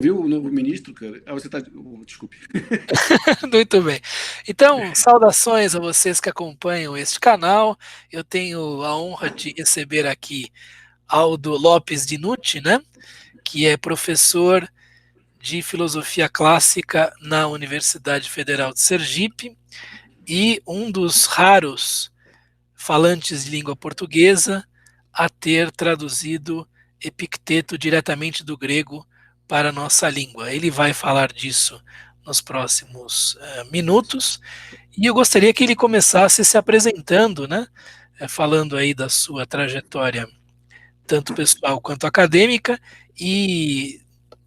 Viu o novo ministro, cara? Você tá. Desculpe. Muito bem. Então, saudações a vocês que acompanham este canal. Eu tenho a honra de receber aqui Aldo Lopes Dinucci, né? Que é professor de filosofia clássica na Universidade Federal de Sergipe e um dos raros falantes de língua portuguesa a ter traduzido Epicteto diretamente do grego para a nossa língua. Ele vai falar disso nos próximos minutos. E eu gostaria que ele começasse se apresentando, né? Falando aí da sua trajetória, tanto pessoal quanto acadêmica, e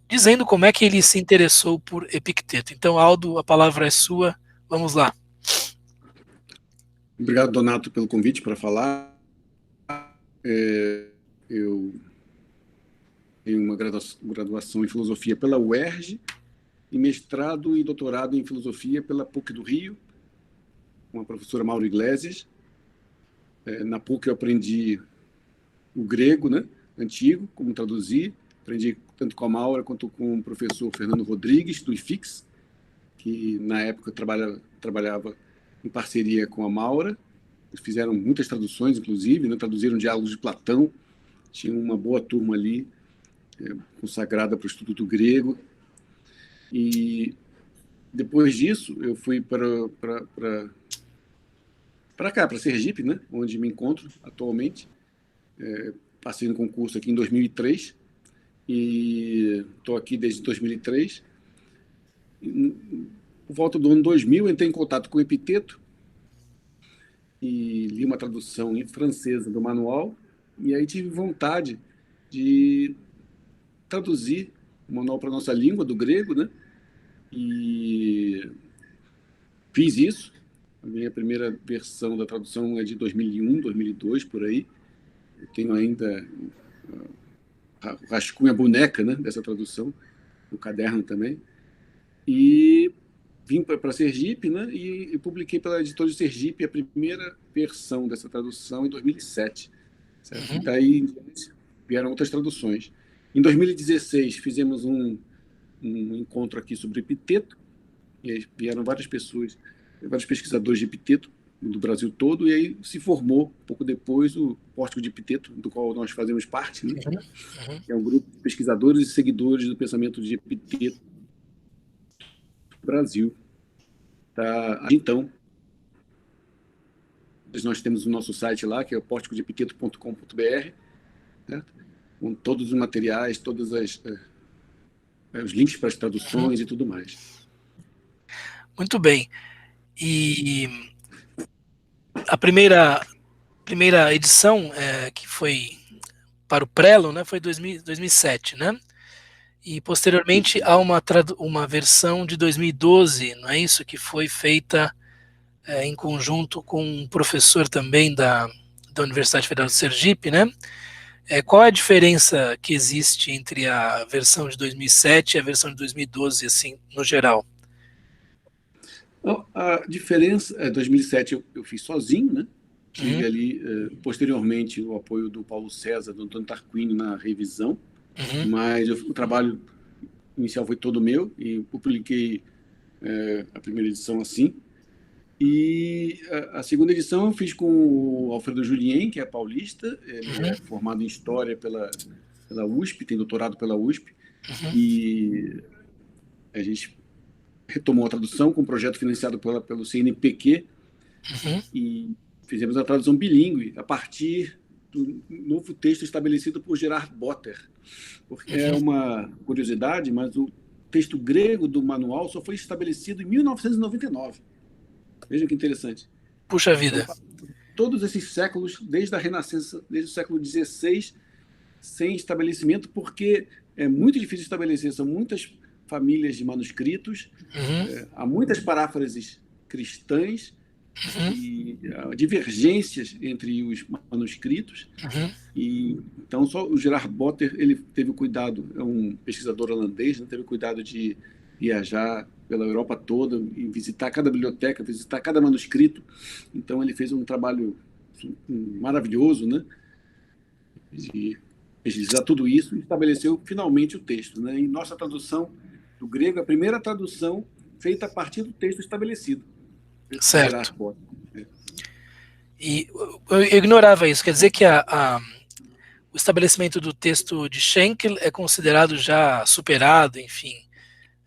dizendo como é que ele se interessou por Epicteto. Então, Aldo, a palavra é sua. Vamos lá. Obrigado, Donato, pelo convite para falar. Eu tenho uma graduação em filosofia pela UERJ e mestrado e doutorado em filosofia pela PUC do Rio, com a professora Mauro Iglesias. Na PUC eu aprendi o grego, né, antigo, como traduzir. Aprendi tanto com a Maura quanto com o professor Fernando Rodrigues, do IFIX, que na época trabalhava em parceria com a Maura. Eles fizeram muitas traduções, inclusive, né? Traduziram diálogos de Platão. Tinha uma boa turma ali, consagrada para o estudo do grego. E depois disso, eu fui para cá, para Sergipe, né? Onde me encontro atualmente. Passei no concurso aqui em 2003 e estou aqui desde 2003. Por volta do ano 2000, entrei em contato com o Epicteto e li uma tradução em francesa do manual, e aí tive vontade de traduzir o manual para a nossa língua, do grego, né? E fiz isso. A minha primeira versão da tradução é de 2001, 2002, por aí. Eu tenho ainda o rascunho, a boneca, né, dessa tradução, no caderno também. E vim para Sergipe, né, e publiquei pela editora de Sergipe a primeira versão dessa tradução em 2007. Certo? E daí vieram outras traduções. Em 2016, fizemos um encontro aqui sobre Epicteto, e aí vieram várias pessoas, vários pesquisadores de Epicteto do Brasil todo, e aí se formou, pouco depois, o Pórtico de Epicteto, do qual nós fazemos parte, né? Que é um grupo de pesquisadores e seguidores do pensamento de Epicteto do Brasil. Tá? Então, nós temos o nosso site lá, que é o porticodeepicteto.com.br, né? Com todos os materiais, todos os links para as traduções e tudo mais. Muito bem. E a primeira edição, que foi para o Prelo, né, foi 2007, né? E posteriormente há uma versão de 2012, não é isso? Que foi feita em conjunto com um professor também da Universidade Federal de Sergipe, né? Qual é a diferença que existe entre a versão de 2007 e a versão de 2012, assim, no geral? A diferença, 2007 eu fiz sozinho, né? Tive ali, posteriormente, o apoio do Paulo César, do Antônio Tarquínio na revisão, mas o trabalho inicial foi todo meu, e eu publiquei a primeira edição assim. E a segunda edição eu fiz com o Alfredo Julien, que é paulista, ele é formado em História pela USP, tem doutorado pela USP, e a gente retomou a tradução com um projeto financiado pelo CNPq, e fizemos a tradução bilíngue a partir do novo texto estabelecido por Gerard Botter. Porque é uma curiosidade, mas o texto grego do manual só foi estabelecido em 1999. Veja que interessante. Puxa Então, vida. todos esses séculos, desde a Renascença, desde o século XVI, sem estabelecimento, porque é muito difícil estabelecer, são muitas famílias de manuscritos, há muitas paráfrases cristãs, e divergências entre os manuscritos. E então só o Gerard Botter ele teve o cuidado, é um pesquisador holandês, né, teve o cuidado de viajar pela Europa toda e visitar cada biblioteca, visitar cada manuscrito. Então ele fez um trabalho maravilhoso, né, de pesquisar tudo isso e estabeleceu finalmente o texto, né? Em nossa tradução do grego, a primeira tradução feita a partir do texto estabelecido, do Certo. hierárquico bótico. E eu ignorava isso. Quer dizer que o estabelecimento do texto de Schenkel é considerado já superado, enfim.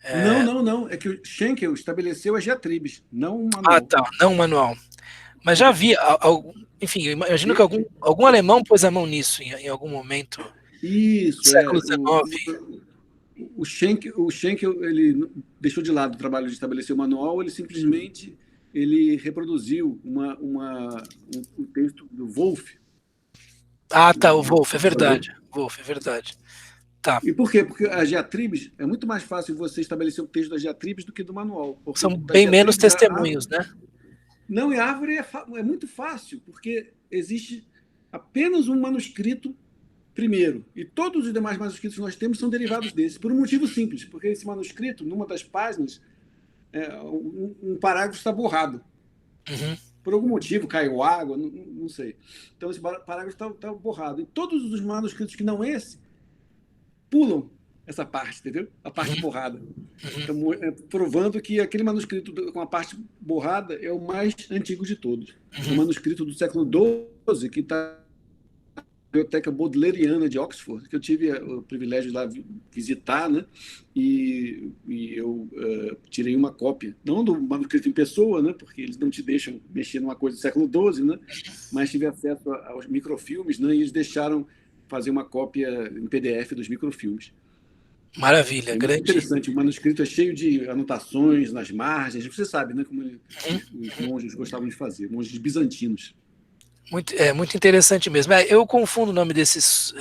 Não, não, não. É que o Schenkel estabeleceu as diatribes, não um Ah, manual. tá. Não o manual. Mas já havia, enfim, eu imagino que E- algum alemão pôs a mão nisso em algum momento do Isso, século XIX. o Schenkel ele deixou de lado o trabalho de estabelecer o manual, ele simplesmente ele reproduziu um texto do Wolff. Ah, tá, o O Wolff, é verdade. Wolff, é verdade. Tá. E por quê? Porque as diatribes, é muito mais fácil você estabelecer o texto das diatribes do que do manual. Porque São das bem menos diatribes, testemunhos, né? não, e a árvore é muito fácil, porque existe apenas um manuscrito primeiro. E todos os demais manuscritos que nós temos são derivados desse, por um motivo simples, porque esse manuscrito, numa das páginas, um parágrafo está borrado. Uhum. Por algum motivo, caiu água, não sei. Então, esse parágrafo está borrado. E todos os manuscritos que não esse, pulam essa parte, entendeu? A parte borrada. Então, provando que aquele manuscrito com a parte borrada é o mais antigo de todos. É um manuscrito do século XII que está na Biblioteca Bodleiana de Oxford, que eu tive o privilégio de lá visitar, né? E eu tirei uma cópia, não do manuscrito em pessoa, né? Porque eles não te deixam mexer numa coisa do século XII, né? Mas tive acesso aos microfilmes, né? E eles deixaram fazer uma cópia em PDF dos microfilmes. Maravilha, É muito grande. interessante. O manuscrito é cheio de anotações nas margens. Você sabe, né? Como os monges gostavam de fazer, monges bizantinos. Muito interessante mesmo. Eu confundo o nome desses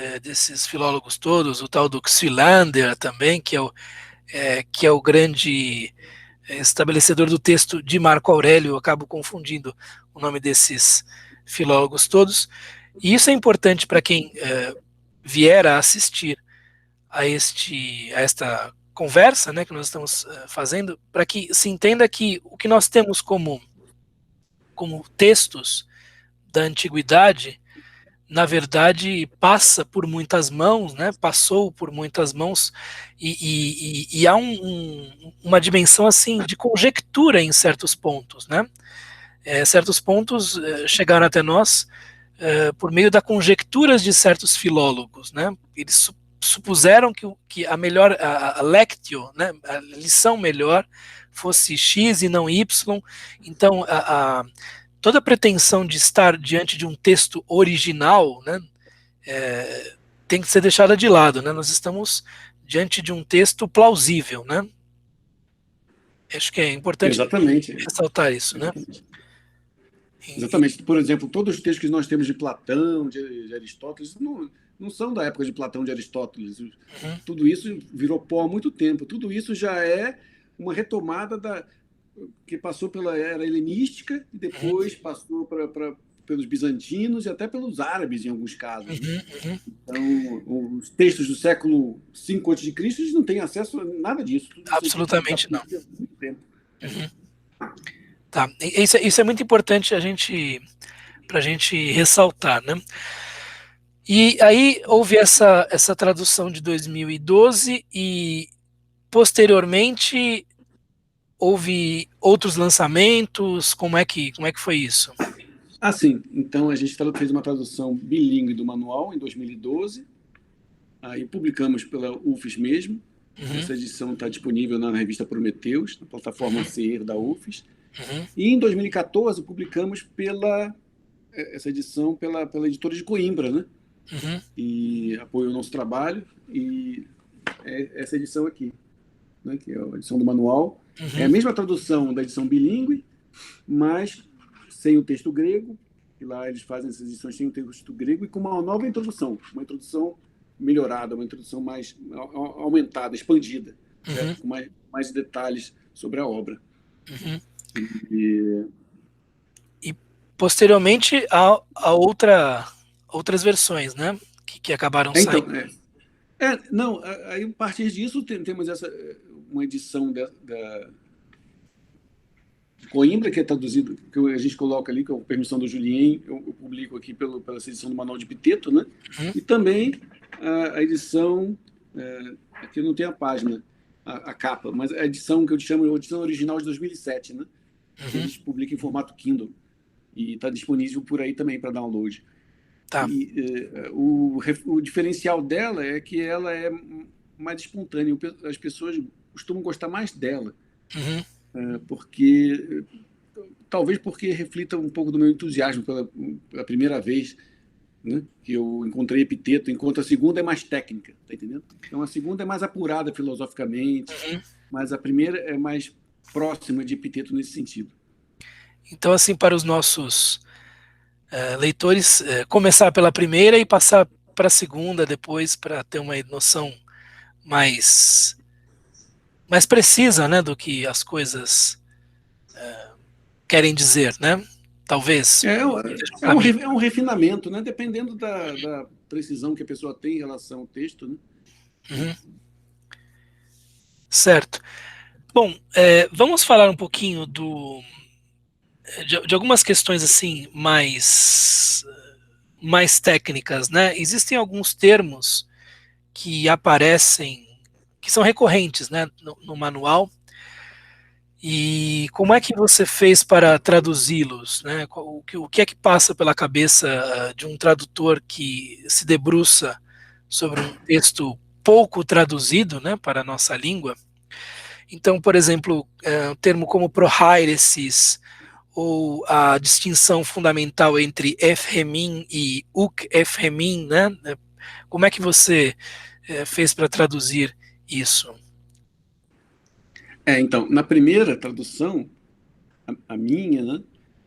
filólogos todos, o tal do Xylander também, que é o grande estabelecedor do texto de Marco Aurélio. Eu acabo confundindo o nome desses filólogos todos. E isso é importante para quem vier a assistir a esta conversa, né, que nós estamos fazendo, para que se entenda que o que nós temos como textos da antiguidade, na verdade, passa por muitas mãos, né? Passou por muitas mãos e há uma dimensão assim de conjectura em certos pontos, né? Certos pontos chegaram até nós por meio da conjecturas de certos filólogos, né? Eles supuseram que a melhor a lectio, né? A lição melhor fosse X e não Y. Então toda a pretensão de estar diante de um texto original, né, tem que ser deixada de lado, né? Nós estamos diante de um texto plausível, né? Acho que é importante Exatamente. ressaltar isso, né? Exatamente. Exatamente. Por exemplo, todos os textos que nós temos de Platão, de Aristóteles, não são da época de Platão, de Aristóteles. Tudo isso virou pó há muito tempo. Tudo isso já é uma retomada que passou pela era helenística e depois passou pelos bizantinos e até pelos árabes, em alguns casos. Então, os textos do século V a.C., eles não têm acesso a nada disso. Tudo isso Absolutamente não. há muito tempo. Tá. Isso é muito importante para a gente ressaltar, né? E aí houve essa tradução de 2012 e posteriormente houve outros lançamentos. Como é que foi isso? Sim. Então, a gente fez uma tradução bilíngue do manual em 2012. Aí publicamos pela UFES mesmo. Essa edição está disponível na revista Prometeus, na plataforma CER da UFES. E em 2014 publicamos essa edição pela editora de Coimbra, né? E apoiou o nosso trabalho. E essa edição aqui, né? Que é a edição do manual. É a mesma tradução da edição bilíngue, mas sem o texto grego. E lá eles fazem essas edições sem o texto grego e com uma nova introdução, uma introdução melhorada, uma introdução mais aumentada, expandida, com mais detalhes sobre a obra. E posteriormente há outras versões, né? Que acabaram saindo. Não, aí a partir disso temos uma edição de Coimbra, que é traduzido, que a gente coloca ali, com a permissão do Julien, eu publico aqui pela edição do Manual de Epiteto, né? E também a edição, aqui não tem a página, a capa, mas a edição que eu chamo de edição original de 2007, né? Que eles publicam em formato Kindle e está disponível por aí também para download. Tá. E o diferencial dela é que ela é mais espontânea. As pessoas costumam gostar mais dela, porque talvez porque reflita um pouco do meu entusiasmo pela primeira vez, né, que eu encontrei Epiteto, enquanto a segunda é mais técnica, tá entendendo? Então a segunda é mais apurada filosoficamente, mas a primeira é mais próxima de Epiteto nesse sentido. Então, assim, para os nossos leitores, começar pela primeira e passar para a segunda depois, para ter uma noção mais precisa, né, do que as coisas querem dizer, né? Talvez. É um refinamento, né? Dependendo da precisão que a pessoa tem em relação ao texto, né? Certo. Bom, vamos falar um pouquinho de algumas questões assim mais técnicas, né? Existem alguns termos que aparecem, que são recorrentes, né, no manual. E como é que você fez para traduzi-los, né? O que é que passa pela cabeça de um tradutor que se debruça sobre um texto pouco traduzido, né, para a nossa língua? Então, por exemplo, um termo como prohairesis, ou a distinção fundamental entre efremin e uk-efremin, né? Como é que você fez para traduzir isso? Então, na primeira tradução, a minha, né?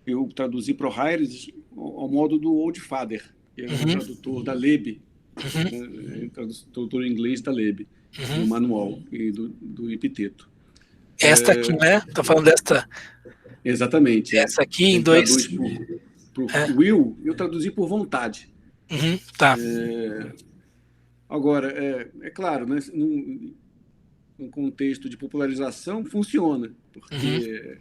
Eu traduzi prohairesis ao modo do Old Father, que é o tradutor da Lebe, né, tradutor em inglês da Lebe, do manual e do Epiteto. Esta aqui, né? Estou falando desta. Exatamente. Essa aqui em Ele dois. traduz por will, eu traduzi por vontade. Tá. Agora, é claro, né, num contexto de popularização, funciona, porque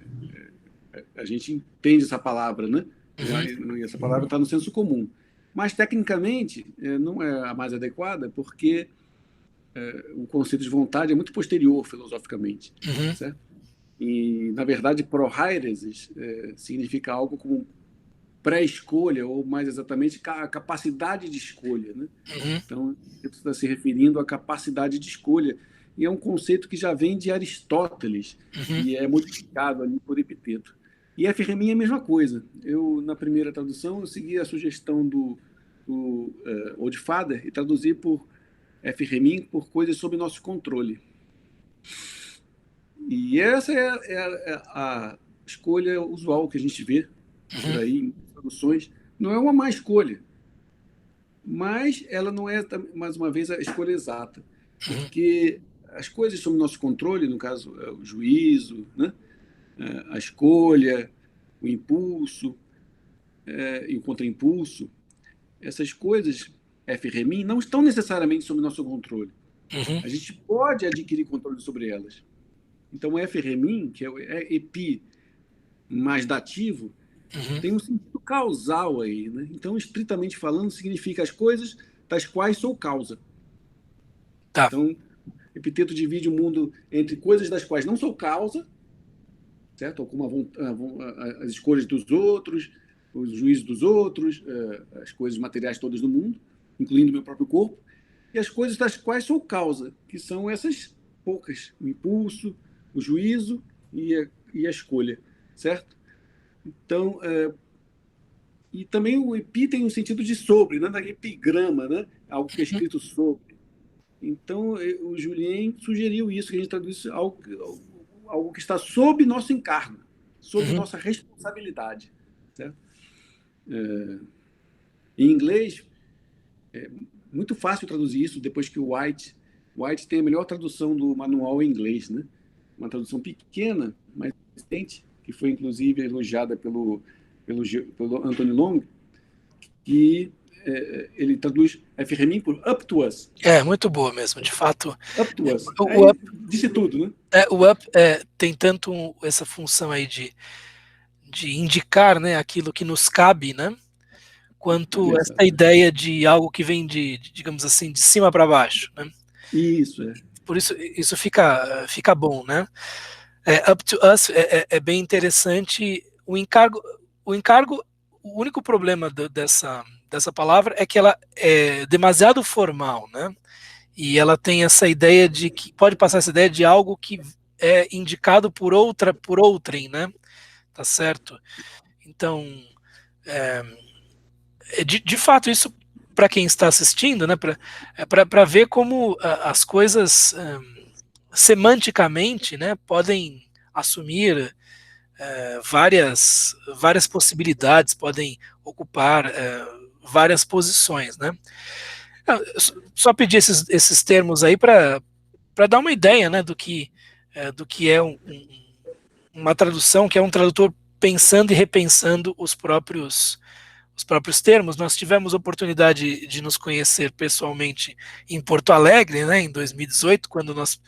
a gente entende essa palavra, né? E essa palavra está no senso comum. Mas, tecnicamente, não é a mais adequada, porque o conceito de vontade é muito posterior, filosoficamente. Certo? E, na verdade, prohairesis significa algo como pré-escolha, ou mais exatamente, a capacidade de escolha. Né? Então, você está se referindo à capacidade de escolha. E é um conceito que já vem de Aristóteles e é modificado ali por Epiteto. E a Ferremin é a mesma coisa. Eu, na primeira tradução, eu segui a sugestão do Old Father e traduzi por Ferremin por coisas sob nosso controle. E essa é a escolha usual que a gente vê por aí em traduções. Não é uma má escolha, mas ela não é, mais uma vez, a escolha exata. Porque as coisas sob nosso controle, no caso, o juízo, né? A escolha, o impulso e o contraimpulso, essas coisas, F-remin, não estão necessariamente sob nosso controle. A gente pode adquirir controle sobre elas. Então, o F-remin, que é epi mais dativo, tem um sentido causal aí. Né? Então, estritamente falando, significa as coisas das quais sou causa. Tá. Então, Epiteto divide o mundo entre coisas das quais não sou causa, certo? Ou como as escolhas dos outros, os juízos dos outros, as coisas materiais todas do mundo, incluindo o meu próprio corpo, e as coisas das quais sou causa, que são essas poucas, o impulso, o juízo e a escolha, certo? Então, e também o epi tem um sentido de sobre, né? Da epigrama, né? Algo que é escrito sobre. Então, o Julien sugeriu isso, que a gente traduz algo que está sob nosso encargo, sob nossa responsabilidade. Certo? Em inglês, é muito fácil traduzir isso depois que o White tem a melhor tradução do manual em inglês. Né? Uma tradução pequena, mas resistente, que foi inclusive elogiada pelo Anthony Long, que ele traduz F-remin por up to us. É, muito boa mesmo, de fato. Up to us. Disse tudo, né? O up tem tanto essa função aí de indicar, né, aquilo que nos cabe, né, quanto essa ideia de algo que vem digamos assim, de cima para baixo, né? Isso, é. Por isso fica bom, né? Up to us é bem interessante. O único problema dessa palavra é que ela é demasiado formal, né? E ela tem essa ideia de que pode passar essa ideia de algo que é indicado por outrem, né? Tá certo? Então, de fato, isso para quem está assistindo, né? Para ver como as coisas semanticamente, né? Podem assumir várias possibilidades, podem ocupar várias posições, né? Só pedir esses termos aí para dar uma ideia, né, do que é uma tradução, que é um tradutor pensando e repensando os próprios termos. Nós tivemos oportunidade de nos conhecer pessoalmente em Porto Alegre, né, em 2018, quando nós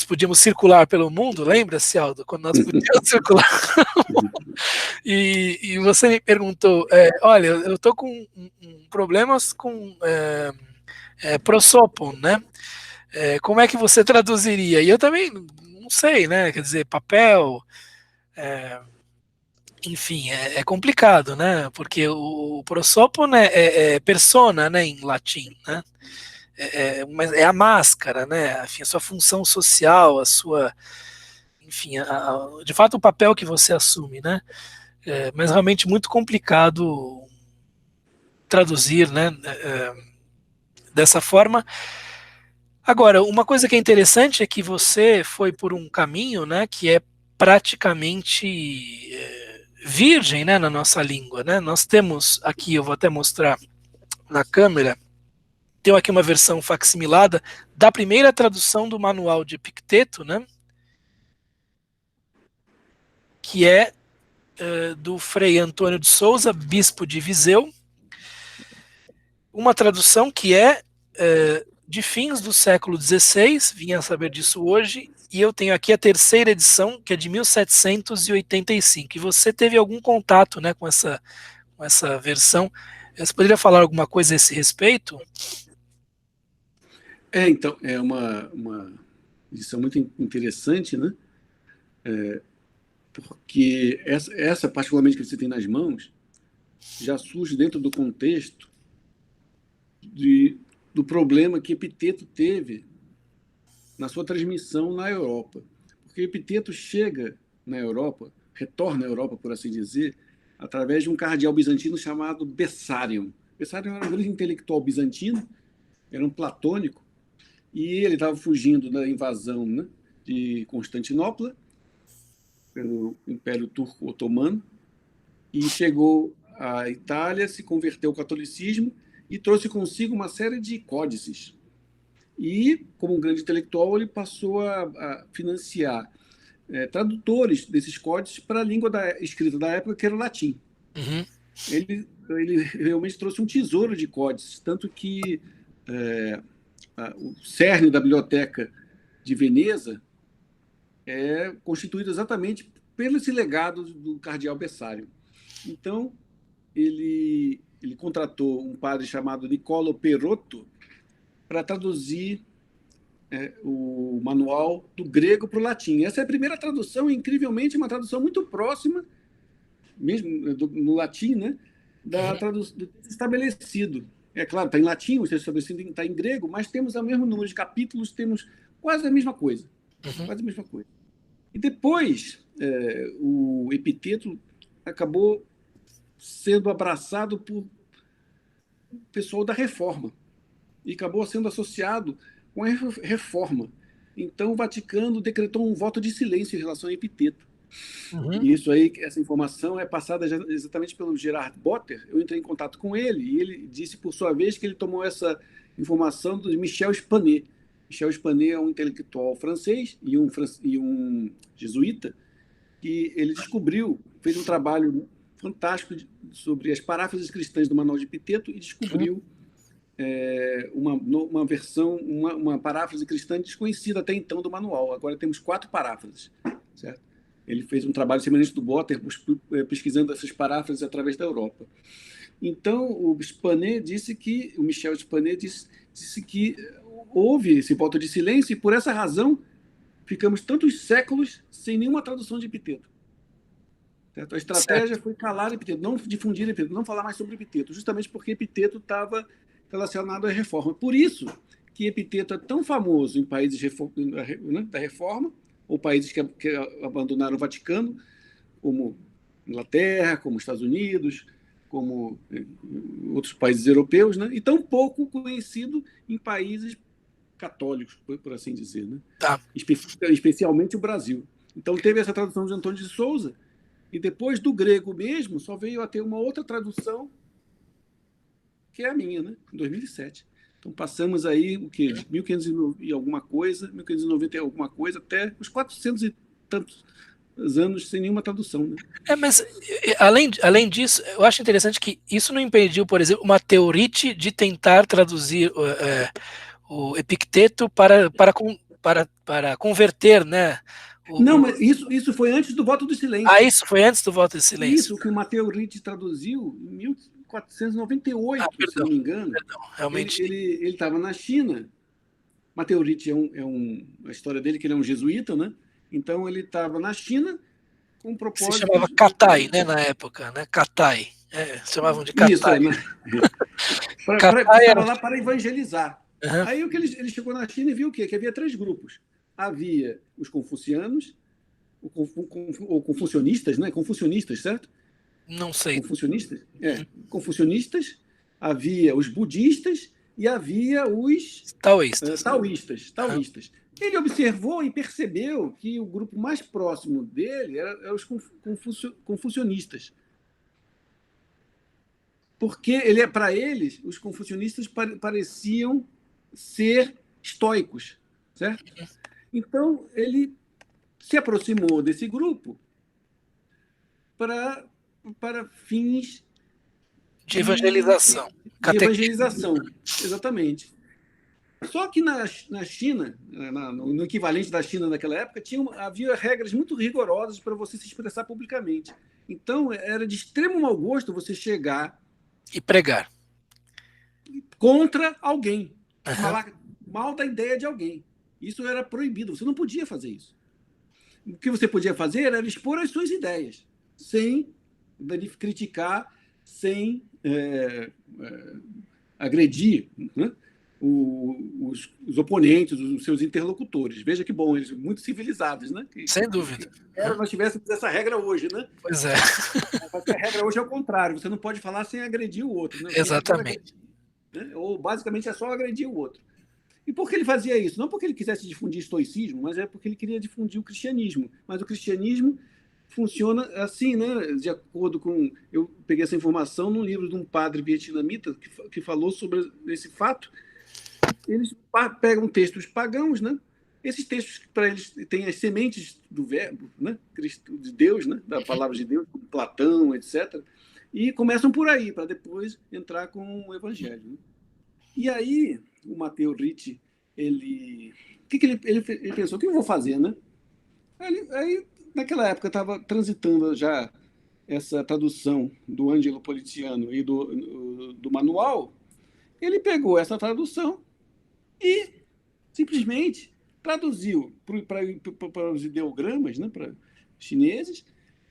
podíamos circular pelo mundo, lembra-se, Aldo? Quando nós podíamos circular. E você me perguntou, olha, eu estou com problemas com prosopon, né? Como é que você traduziria? E eu também não sei, né? Quer dizer, papel, enfim, é complicado, né? Porque o prosopon é persona, né, em latim, né? Mas é a máscara, né? Enfim, a sua função social, enfim, de fato o papel que você assume, né? Mas realmente muito complicado traduzir, né? Dessa forma. Agora, uma coisa que é interessante é que você foi por um caminho, né, que é praticamente virgem, né, na nossa língua, né? Nós temos aqui, eu vou até mostrar na câmera, tenho aqui uma versão facsimilada da primeira tradução do manual de Epicteto, né, que é do Frei Antônio de Souza, bispo de Viseu, uma tradução que é de fins do século XVI, vim a saber disso hoje, e eu tenho aqui a terceira edição, que é de 1785. E você teve algum contato, né, com essa versão? Você poderia falar alguma coisa a esse respeito? Então, é uma edição muito interessante, né? Porque essa, particularmente, que você tem nas mãos, já surge dentro do contexto do problema que Epiteto teve na sua transmissão na Europa. Porque Epiteto chega na Europa, retorna à Europa, por assim dizer, através de um cardeal bizantino chamado Bessarion. Bessarion era um grande intelectual bizantino, era um platônico, e ele estava fugindo da invasão, né, de Constantinopla, pelo Império Turco Otomano, e chegou à Itália, se converteu ao catolicismo e trouxe consigo uma série de códices. E, como um grande intelectual, ele passou a financiar tradutores desses códices para a língua escrita da época, que era o latim. Uhum. Ele realmente trouxe um tesouro de códices, tanto que o cerne da biblioteca de Veneza é constituído exatamente pelo esse legado do cardeal Bessarion. Então, ele contratou um padre chamado Niccolo Perotto para traduzir o manual do grego para o latim. Essa é a primeira tradução, incrivelmente, uma tradução muito próxima, mesmo no latim, né, do texto estabelecido. É claro, está em latim, o texto estabelecido está em grego, mas temos o mesmo número de capítulos, temos quase a mesma coisa. Quase a mesma coisa. E depois, o Epiteto acabou sendo abraçado por pessoal da Reforma e acabou sendo associado com a Reforma. Então, o Vaticano decretou um voto de silêncio em relação a Epiteto. Uhum. E isso aí, essa informação é passada exatamente pelo Gerard Botter. Eu entrei em contato com ele e ele disse, por sua vez, que ele tomou essa informação do Michel Spanet. Michel Spanet é um intelectual francês e um jesuíta que ele descobriu, fez um trabalho fantástico sobre as paráfrases cristãs do Manual de Epiteto e descobriu uma versão, uma paráfrase cristã desconhecida até então do manual. Agora temos 4 paráfrases, certo? Ele fez um trabalho semelhante do Botter, pesquisando essas paráfrases através da Europa. Então, o Michel Spanet disse que houve esse voto de silêncio e, por essa razão, ficamos tantos séculos sem nenhuma tradução de Epiteto. Certo? A estratégia foi calar Epiteto, não difundir Epiteto, não falar mais sobre Epiteto, justamente porque Epiteto estava relacionado à reforma. Por isso que Epiteto é tão famoso em países da reforma, ou países que abandonaram o Vaticano, como Inglaterra, como Estados Unidos, como outros países europeus, né? E tão pouco conhecido em países católicos, por assim dizer, né? Tá. Especialmente o Brasil. Então teve essa tradução de Antônio de Souza, e depois do grego mesmo, só veio a ter uma outra tradução, que é a minha, né? Em 2007. Então passamos aí o quê? De 1500 e alguma coisa, 1590 e alguma coisa, até os 400 e tantos anos sem nenhuma tradução, né? Mas além disso, eu acho interessante que isso não impediu, por exemplo, uma Teorite de tentar traduzir o Epicteto para converter, né? Não, mas isso foi antes do voto do silêncio. Ah, isso foi antes do voto de silêncio. Isso que o Matteo Ricci traduziu em 1498, perdão, se não me engano. Perdão, realmente. Ele estava na China. Matteo Ricci a história dele que ele é um jesuíta, né? Então ele estava na China com propósito. Se chamava Katai, né, na época, né? Katai. Chamavam de Katai. Isso, né? Estava lá para evangelizar. Uhum. Aí ele chegou na China e viu o quê? Que havia 3 grupos. Havia os confucianos, ou confucionistas, né? Confucionistas, certo? Não sei. Confucionistas? Confucionistas, havia os budistas e havia os taoístas. Taoístas. Ele observou e percebeu que o grupo mais próximo dele era os confucionistas. Porque para eles, os confucionistas pareciam ser estoicos, certo? Então, ele se aproximou desse grupo para fins de evangelização. De evangelização, exatamente. Só que na China, no equivalente da China naquela época, havia regras muito rigorosas para você se expressar publicamente. Então, era de extremo mau gosto você chegar e pregar contra alguém, falar mal da ideia de alguém. Isso era proibido, você não podia fazer isso. O que você podia fazer era expor as suas ideias, sem criticar, sem agredir, né, os oponentes, os seus interlocutores. Veja que bom, eles muito civilizados, né? Sem dúvida. Nós tivéssemos essa regra hoje, né? Pois é. A regra hoje é o contrário, você não pode falar sem agredir o outro. Né? Exatamente. Né? Ou basicamente é só agredir o outro. E por que ele fazia isso? Não porque ele quisesse difundir estoicismo, mas é porque ele queria difundir o cristianismo. Mas o cristianismo funciona assim, né? De acordo com... Eu peguei essa informação num livro de um padre vietnamita que falou sobre esse fato. Eles pegam textos pagãos, né? Esses textos, para eles, têm as sementes do verbo, né? De Deus, né? Da palavra de Deus, como Platão, etc. E começam por aí, para depois entrar com o evangelho. Né? E aí, o Matteo Ricci, ele pensou, o que eu vou fazer, né? Aí naquela época, estava transitando já essa tradução do Ângelo Politiano e do manual. Ele pegou essa tradução e simplesmente traduziu para os ideogramas, né, para chineses,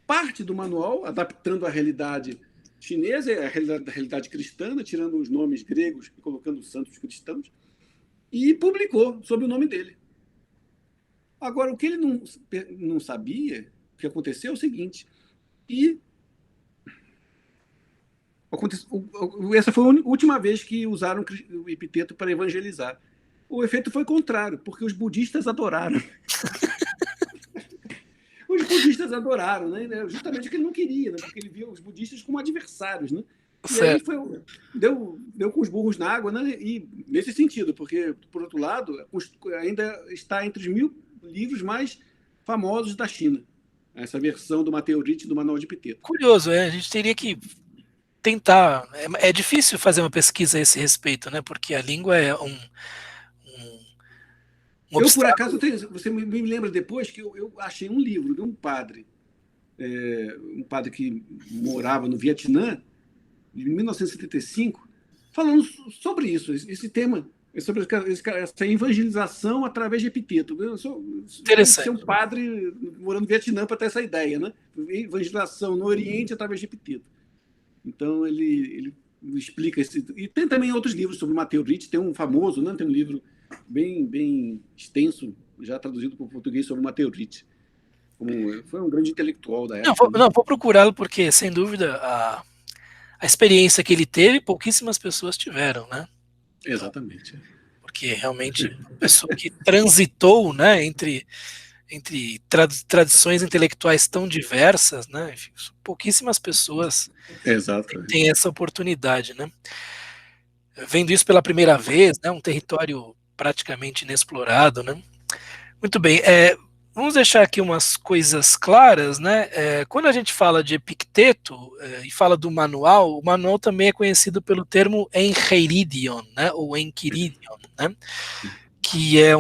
parte do manual, adaptando a realidade chinesa, a realidade cristã, né, tirando os nomes gregos e colocando os santos cristãos, e publicou sob o nome dele. Agora, o que ele não sabia, o que aconteceu é o seguinte, essa foi a última vez que usaram o epiteto para evangelizar. O efeito foi contrário, porque os budistas adoraram. Os budistas adoraram, né? Justamente o que ele não queria, né? Porque ele via os budistas como adversários, né? E aí deu com os burros na água, né? E nesse sentido, porque, por outro lado, ainda está entre os 1000 livros mais famosos da China. Essa versão do Matteo Ricci do Manual de Epiteto. Curioso, a gente teria que tentar. É difícil fazer uma pesquisa a esse respeito, né? Porque a língua é Um Por acaso, obstáculo. você me lembra depois que eu achei um livro de um padre que morava no Vietnã, em 1975, falando sobre isso, esse tema, sobre essa evangelização através de epiteto. Tem que ser um Interessante. padre morando no Vietnã para ter essa ideia, né? Evangelização no Oriente através de epiteto. Então ele explica esse. E tem também outros livros sobre Mateus tem um famoso, né? Tem um livro bem extenso, já traduzido para o português, sobre Mateus. Foi um grande intelectual da Não, época, né? não, vou procurá-lo porque, sem dúvida, a experiência que ele teve, pouquíssimas pessoas tiveram, né? Então, Exatamente. porque realmente uma pessoa que transitou, né, entre tradições intelectuais tão diversas, né? Enfim, pouquíssimas pessoas têm Exatamente. essa oportunidade, né? Vendo isso pela primeira vez, né? Um território praticamente inexplorado, né? Muito bem. Vamos deixar aqui umas coisas claras, né? Quando a gente fala de Epicteto e fala do manual, o manual também é conhecido pelo termo Enchiridion, né? Ou Enchiridion, né? Que é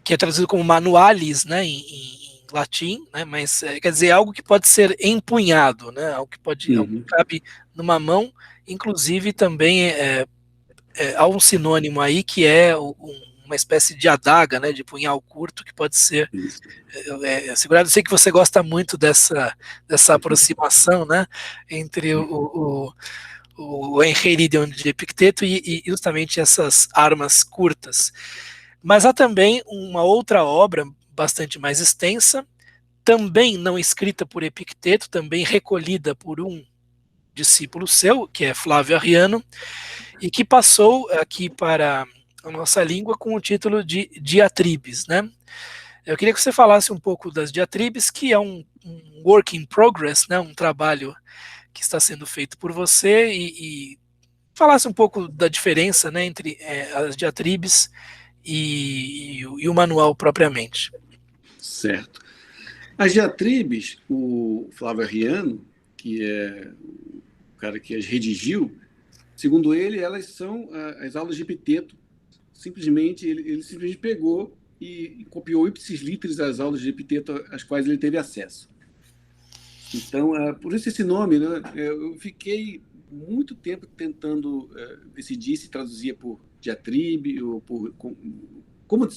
que é traduzido como manualis, né? Em latim, né? Mas quer dizer algo que pode ser empunhado, né? Algo que Uhum. cabe numa mão, inclusive também há um sinônimo aí que é uma espécie de adaga, né, de punhal curto, que pode ser Isso. segurado. Eu sei que você gosta muito dessa aproximação, né, entre o Enchiridion de Epicteto e justamente essas armas curtas. Mas há também uma outra obra bastante mais extensa, também não escrita por Epicteto, também recolhida por um discípulo seu, que é Flávio Arriano, e que passou aqui para a nossa língua com o título de Diatribes, né? Eu queria que você falasse um pouco das diatribes, que é um work in progress, né? Um trabalho que está sendo feito por você e falasse um pouco da diferença, né, entre as diatribes e o manual propriamente. Certo. As diatribes, o Flávio Arriano, que é o cara que as redigiu, segundo ele, elas são as aulas de Epiteto. Ele simplesmente pegou e copiou ipsis literis as aulas de Epiteto às quais ele teve acesso. Então, por isso esse nome, né? Eu fiquei muito tempo tentando decidir se traduzia por diatribe ou como É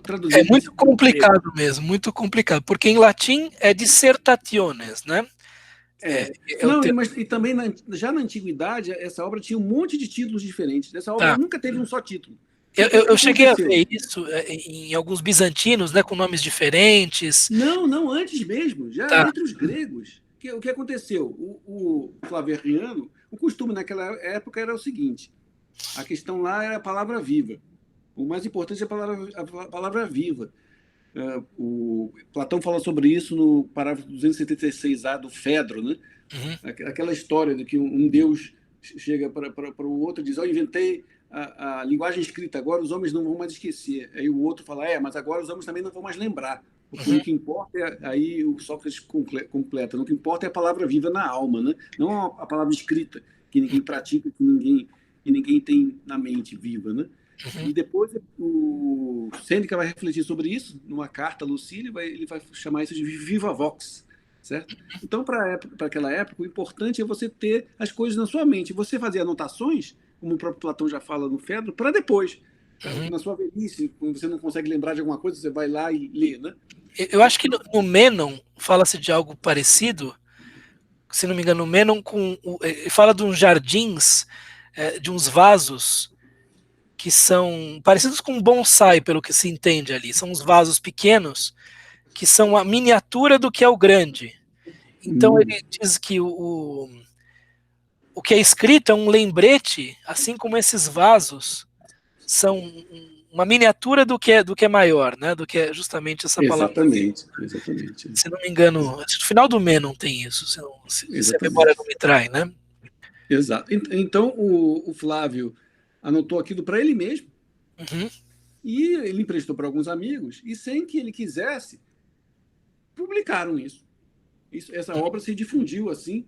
traduzir muito do grego. complicado mesmo, muito complicado, porque em latim é dissertationes, né? É o Não, termo. mas e também já na antiguidade essa obra tinha um monte de títulos diferentes. Essa obra Tá. nunca teve um só título. O que Eu cheguei a aconteceu? ver isso em alguns bizantinos, né, com nomes diferentes. Não, antes mesmo, já Tá. entre os gregos. O que aconteceu? O Flaveriano, o costume naquela época era o seguinte: a questão lá era a palavra viva. O mais importante é a palavra viva. O Platão fala sobre isso no parágrafo 276A do Fedro, né? Uhum, Aquela história de que um deus chega para o outro e diz: eu inventei a linguagem escrita, agora os homens não vão mais esquecer. Aí o outro fala: mas agora os homens também não vão mais lembrar, porque uhum, o que importa aí o Sócrates completa, o que importa é a palavra viva na alma, né? Não a palavra escrita, que ninguém pratica, que ninguém tem na mente viva, né? uhum. E depois o Sêneca vai refletir sobre isso numa carta a Lucília, ele vai chamar isso de viva vox, certo? Então, para aquela época, o importante é você ter as coisas na sua mente. Você fazer anotações, como o próprio Platão já fala no Fedro, para depois. Uhum. Na sua velhice, quando você não consegue lembrar de alguma coisa, você vai lá e lê, né? Eu acho que no Menon fala-se de algo parecido, se não me engano, no Menon fala de uns jardins, de uns vasos que são parecidos com um bonsai, pelo que se entende ali. São uns vasos pequenos que são a miniatura do que é o grande. Então Hum, ele diz que o que é escrito é um lembrete, assim como esses vasos são uma miniatura do que é maior, né? Do que é justamente essa palavra. exatamente. Se não me engano, no final do Menon tem isso, se a memória Exatamente. não me trai, né? Exato. Então, o Flávio anotou aquilo para ele mesmo Uhum, e ele emprestou para alguns amigos, e sem que ele quisesse, publicaram isso. Essa uhum, obra se difundiu assim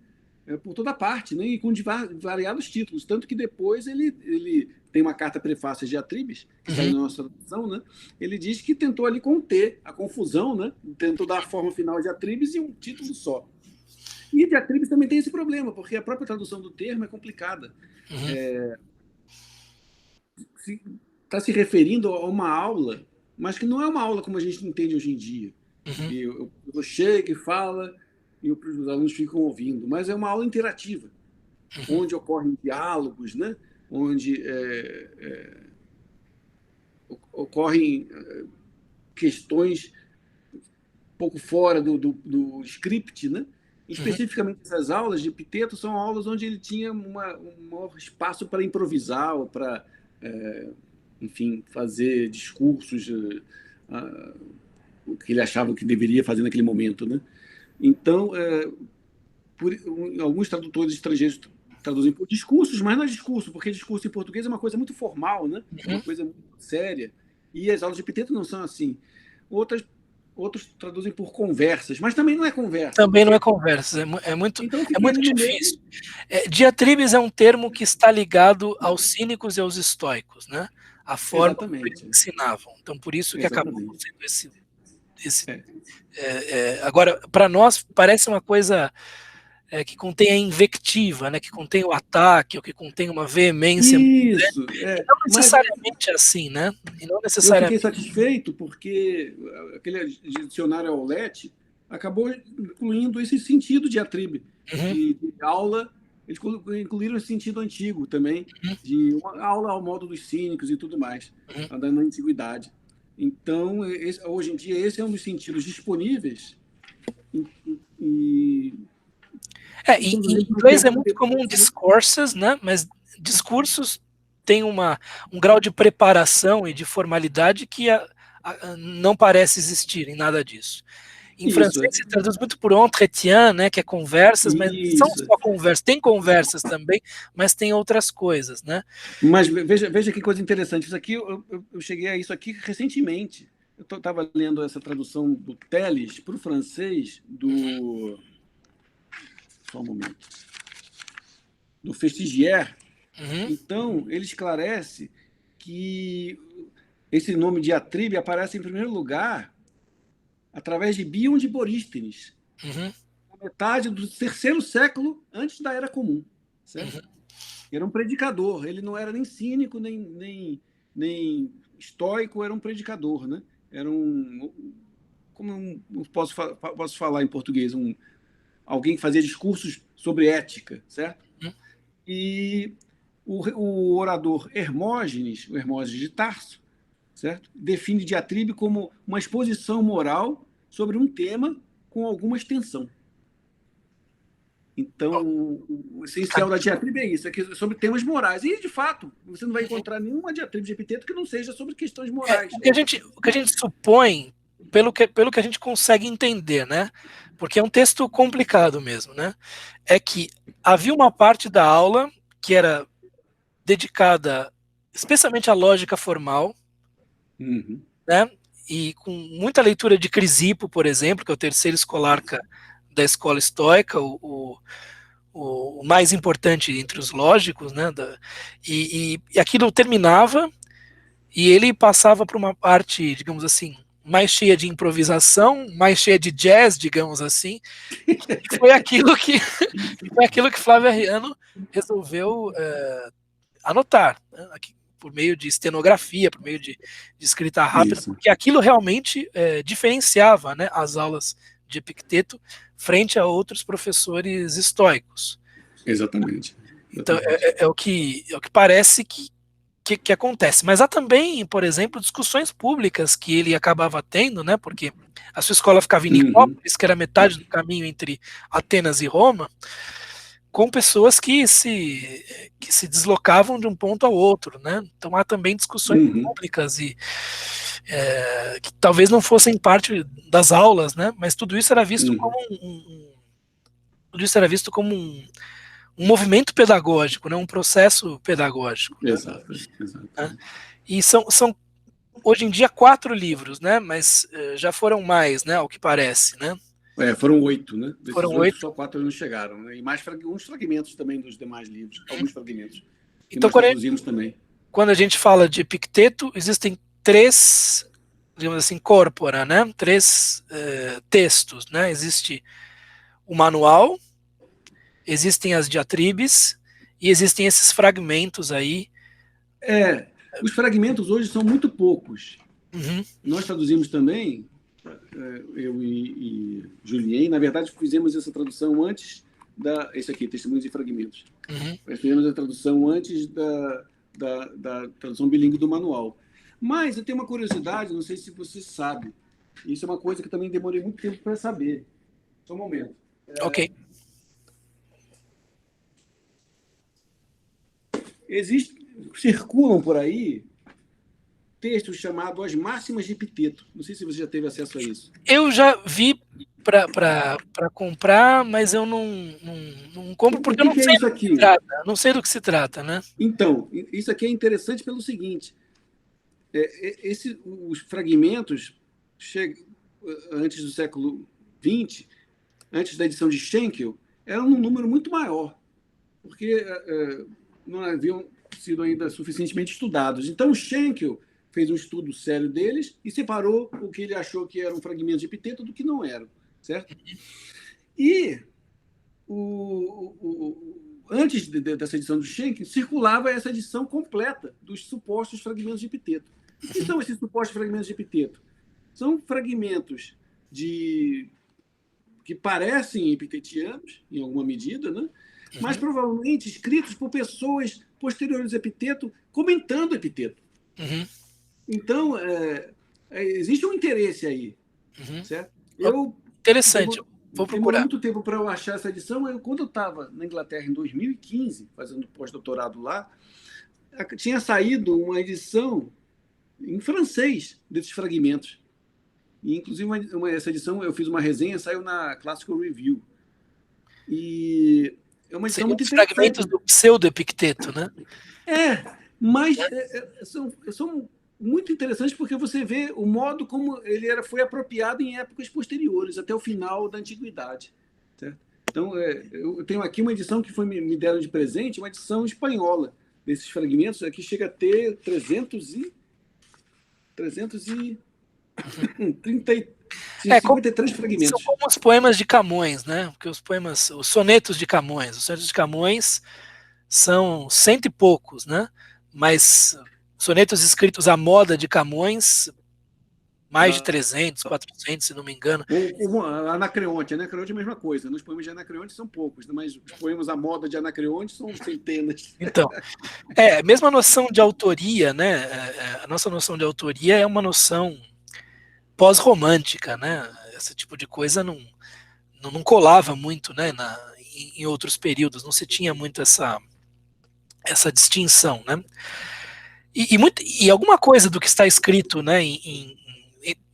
por toda parte, né? E com variados títulos, tanto que depois ele tem uma carta prefácio de Diatribes, que saiu na nossa tradução, né? Ele diz que tentou ali conter a confusão, né? Tentou dar a forma final de Diatribes e um título só. E Diatribes também tem esse problema, porque a própria tradução do termo é complicada. Está se referindo a uma aula, mas que não é uma aula como a gente entende hoje em dia. Que eu chego e fala e os alunos ficam ouvindo, mas é uma aula interativa, onde ocorrem diálogos, né? Onde ocorrem questões um pouco fora do script, né? Especificamente essas aulas de Epicteto são aulas onde ele tinha um maior espaço para improvisar ou para, enfim, fazer discursos o que ele achava que deveria fazer naquele momento, né? Então, alguns tradutores estrangeiros traduzem por discursos, mas não é discurso, porque discurso em português é uma coisa muito formal, né? Uma coisa muito séria. E as aulas de Epicteto não são assim. Outros traduzem por conversas, mas também não é conversa. Também não é conversa, é muito difícil. Diatribes é um termo que está ligado aos cínicos e aos estoicos, né? A forma como eles ensinavam. Então, por isso que acabou sendo agora, para nós, parece uma coisa que contém a invectiva, né? Que contém o ataque, ou que contém uma veemência. Isso. E não necessariamente assim, né? E não necessariamente. Eu fiquei satisfeito porque aquele dicionário Aulete acabou incluindo esse sentido de Diatribe, de aula. Eles incluíram esse sentido antigo também, de uma aula ao modo dos cínicos e tudo mais, na antiguidade. Então, hoje em dia, esse é um dos sentidos disponíveis. Em inglês é muito comum discourses, né? Mas discursos têm um grau de preparação e de formalidade que não parece existir em nada disso. Em francês se traduz muito por entretien, né, que é conversas, mas não são só conversas, tem conversas também, mas tem outras coisas, né? Mas veja que coisa interessante, isso aqui eu cheguei a isso aqui recentemente. Eu estava lendo essa tradução do Teles para o francês só um momento. Do Festigier. Então, ele esclarece que esse nome de Diatribe aparece em primeiro lugar através de Bion de Borístenes, na metade do 3º século antes da Era Comum. Certo? Era um predicador, ele não era nem cínico, nem estoico, era um predicador. Né? Era posso falar em português, alguém que fazia discursos sobre ética, certo? E o orador Hermógenes, o Hermógenes de Tarso, certo? Define Diatribe como uma exposição moral sobre um tema com alguma extensão. Então, o essencial da Diatribe é isso, é sobre temas morais. E, de fato, você não vai encontrar nenhuma Diatribe de Epicteto que não seja sobre questões morais. O que a gente supõe, pelo que a gente consegue entender, né? Porque é um texto complicado mesmo, né? É que havia uma parte da aula que era dedicada especialmente à lógica formal, né? E com muita leitura de Crisipo, por exemplo, que é o terceiro escolarca da escola estoica, o mais importante entre os lógicos, né? E aquilo terminava e ele passava para uma parte, digamos assim, mais cheia de improvisação, mais cheia de jazz, digamos assim. E foi aquilo que Flávio Arriano resolveu anotar, né? Aqui, por meio de estenografia, por meio de escrita rápida, porque aquilo realmente diferenciava, né, as aulas de Epicteto frente a outros professores estoicos. Exatamente. Então, é o que parece que acontece. Mas há também, por exemplo, discussões públicas que ele acabava tendo, né, porque a sua escola ficava em Nicópolis, que era metade do caminho entre Atenas e Roma, com pessoas que se deslocavam de um ponto ao outro, né? Então há também discussões públicas e que talvez não fossem parte das aulas, né? Mas tudo isso era visto como um movimento pedagógico, né? Um processo pedagógico. Exato. Né? E são hoje em dia 4 livros, né? Mas já foram mais, né? Ao que parece, né? Foram 8, né? Desses foram 8, só 4 não chegaram, né? E mais alguns fragmentos também dos demais livros, alguns fragmentos. Então, nós traduzimos também. quando a gente fala de Epicteto, existem três, digamos assim, corpora, né? Três textos, né? Existe o manual, existem as diatribes e existem esses fragmentos aí. Os fragmentos hoje são muito poucos. Uhum. Nós traduzimos também, eu e Julien, na verdade fizemos essa tradução antes esse aqui, Testemunhos e Fragmentos. Uhum. Nós fizemos a tradução antes da tradução bilíngue do manual. Mas eu tenho uma curiosidade, não sei se você sabe, isso é uma coisa que também demorei muito tempo para saber. Só um momento. Ok. Circulam por aí textos chamados As Máximas de Epicteto. Não sei se você já teve acesso a isso. Eu já vi para comprar, mas eu não compro porque eu não sei do que se trata. Não sei do que se trata, né? Então, isso aqui é interessante pelo seguinte: os fragmentos antes do século XX, antes da edição de Schenkel, eram um número muito maior, porque não haviam sido ainda suficientemente estudados. Então, Schenkel fez um estudo sério deles e separou o que ele achou que eram fragmentos de Epicteto do que não eram, certo? E antes dessa edição do Schenkel, circulava essa edição completa dos supostos fragmentos de Epicteto. O que são esses supostos fragmentos de Epicteto? São fragmentos que parecem epitetianos, em alguma medida, né? Mas provavelmente escritos por pessoas posteriores a Epicteto, comentando Epicteto. Uhum. Então, existe um interesse aí, certo? Interessante, vou procurar. Demorou muito tempo para eu achar essa edição. Quando eu estava na Inglaterra em 2015, fazendo pós-doutorado lá, tinha saído uma edição em francês desses fragmentos. E, inclusive, essa edição, eu fiz uma resenha, saiu na Classical Review. E é uma edição muito interessante. Fragmentos do pseudo-Epicteto, né? Mas são muito interessantes porque você vê o modo como ele foi apropriado em épocas posteriores, até o final da Antiguidade. Certo? Então, eu tenho aqui uma edição que me deram de presente, uma edição espanhola desses fragmentos, que chega a ter 53 fragmentos. São como os poemas de Camões, né? Porque os sonetos de Camões. Os sonetos de Camões são 100 e poucos, né? Mas sonetos escritos à moda de Camões, mais de 300, 400, se não me engano. Anacreonte. Anacreonte é a mesma coisa. Nos poemas de Anacreonte são poucos, mas os poemas à moda de Anacreonte são centenas. Então, mesmo a noção de autoria, né? A nossa noção de autoria é uma noção pós-romântica, né? Esse tipo de coisa não colava muito, né? Em outros períodos, não se tinha muito essa distinção, né? E alguma coisa do que está escrito, né,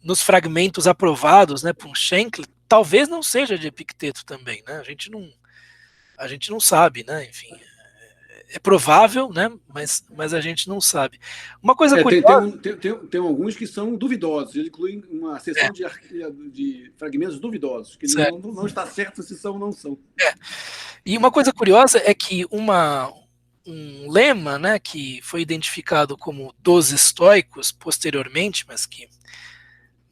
nos fragmentos aprovados, né, por Schenkel, talvez não seja de Epicteto também, né? A gente não sabe, né? Enfim, é provável, né? Mas a gente não sabe. Uma coisa curiosa... Tem alguns que são duvidosos. Ele inclui uma seção de fragmentos duvidosos, que não está certo se são ou não são. E uma coisa curiosa é que um lema, né, que foi identificado como dos estoicos posteriormente, mas que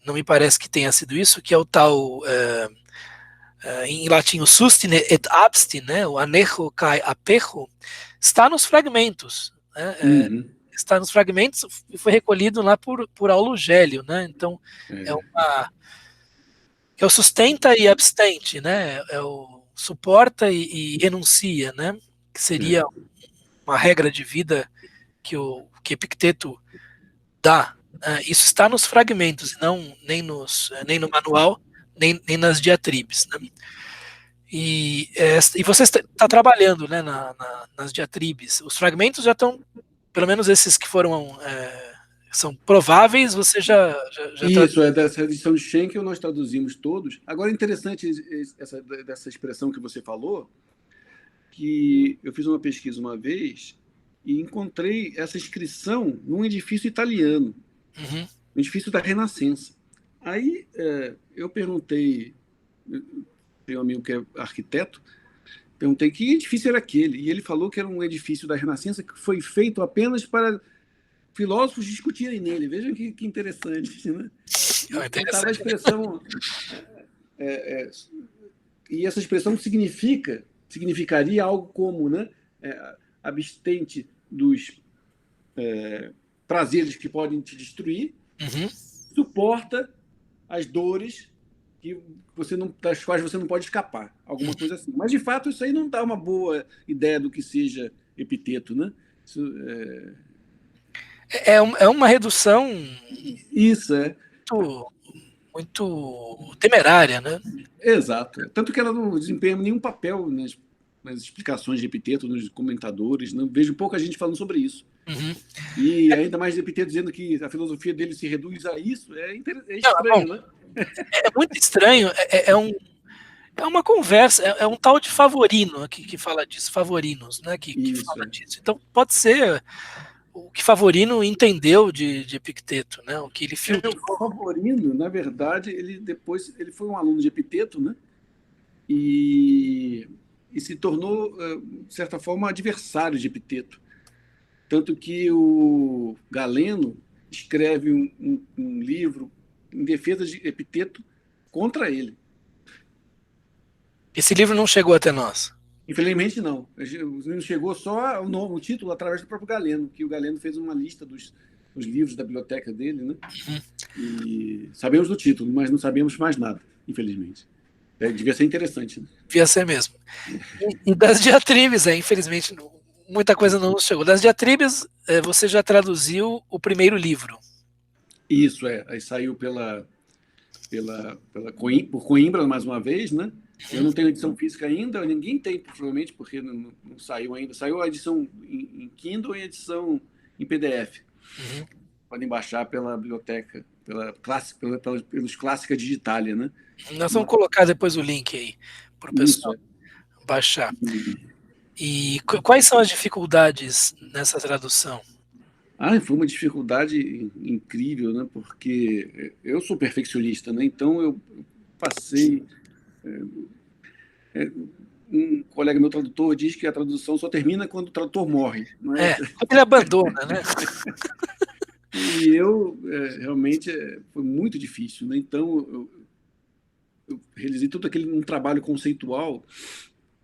não me parece que tenha sido isso, que é o tal, em latim, o sustine et absti, né, o anejo kai apejo, está nos fragmentos. Né, está nos fragmentos e foi recolhido lá por Aulo Gélio. Né, então, é o sustenta e abstente, né, é o suporta e renuncia, né, que seria uma regra de vida que Epicteto dá. Isso está nos fragmentos, nem no manual, nem nas diatribes. Né? E você está trabalhando, né, nas diatribes. Os fragmentos já estão, pelo menos esses que são prováveis, você já Isso, dessa edição de Schenkel nós traduzimos todos. Agora, interessante dessa expressão que você falou, que eu fiz uma pesquisa uma vez e encontrei essa inscrição num edifício italiano, um edifício da Renascença. Aí eu perguntei, tem um amigo que é arquiteto, perguntei que edifício era aquele, e ele falou que era um edifício da Renascença que foi feito apenas para filósofos discutirem nele. Vejam que interessante, né? Então estava a Interessante. expressão e essa expressão significaria algo como, né, abstente dos prazeres que podem te destruir, Uhum. suporta as dores das quais você não pode escapar, alguma coisa assim. Mas, de fato, isso aí não dá uma boa ideia do que seja Epiteto, né? É uma redução Isso é. muito, muito temerária, né? Exato. Tanto que ela não desempenha nenhum papel nas explicações de Epiteto, nos comentadores. Não vejo pouca gente falando sobre isso. Uhum. E ainda mais Epiteto dizendo que a filosofia dele se reduz a isso, é Não, bom, estranho, né? é muito estranho, é uma conversa, é um tal de Favorino que fala disso, Favorinos, né, que Isso, fala disso. Então pode ser o que Favorino entendeu de Epicteto, né, o que ele O filtrou. Favorino, na verdade, ele foi um aluno de Epiteto, né? E, e se tornou, de certa forma, adversário de Epiteto. Tanto que o Galeno escreve um livro em defesa de Epiteto contra ele. Esse livro não chegou até nós. Infelizmente, não. Não chegou só o título através do próprio Galeno, que o Galeno fez uma lista dos livros da biblioteca dele, né? E sabemos do título, mas não sabemos mais nada, infelizmente. Devia ser interessante, né? Devia ser mesmo. E das diatribes, infelizmente, muita coisa não nos chegou. Das diatribes, você já traduziu o primeiro livro. Isso, aí saiu por Coimbra, mais uma vez, né? Eu não tenho edição física ainda, ninguém tem, provavelmente, porque não saiu ainda. Saiu a edição em Kindle e a edição em PDF. Uhum. Podem baixar pela biblioteca, pelos Clássica Digitalia, né? Nós vamos colocar depois o link aí para o Isso, pessoal baixar. E, E quais são as dificuldades nessa tradução? foi uma dificuldade incrível, né? Porque eu sou perfeccionista, né? Então eu passei. Um colega meu tradutor diz que a tradução só termina quando o tradutor morre. Mas, Quando ele abandona, né? e eu realmente foi muito difícil, né? Então eu realizei todo aquele um trabalho conceitual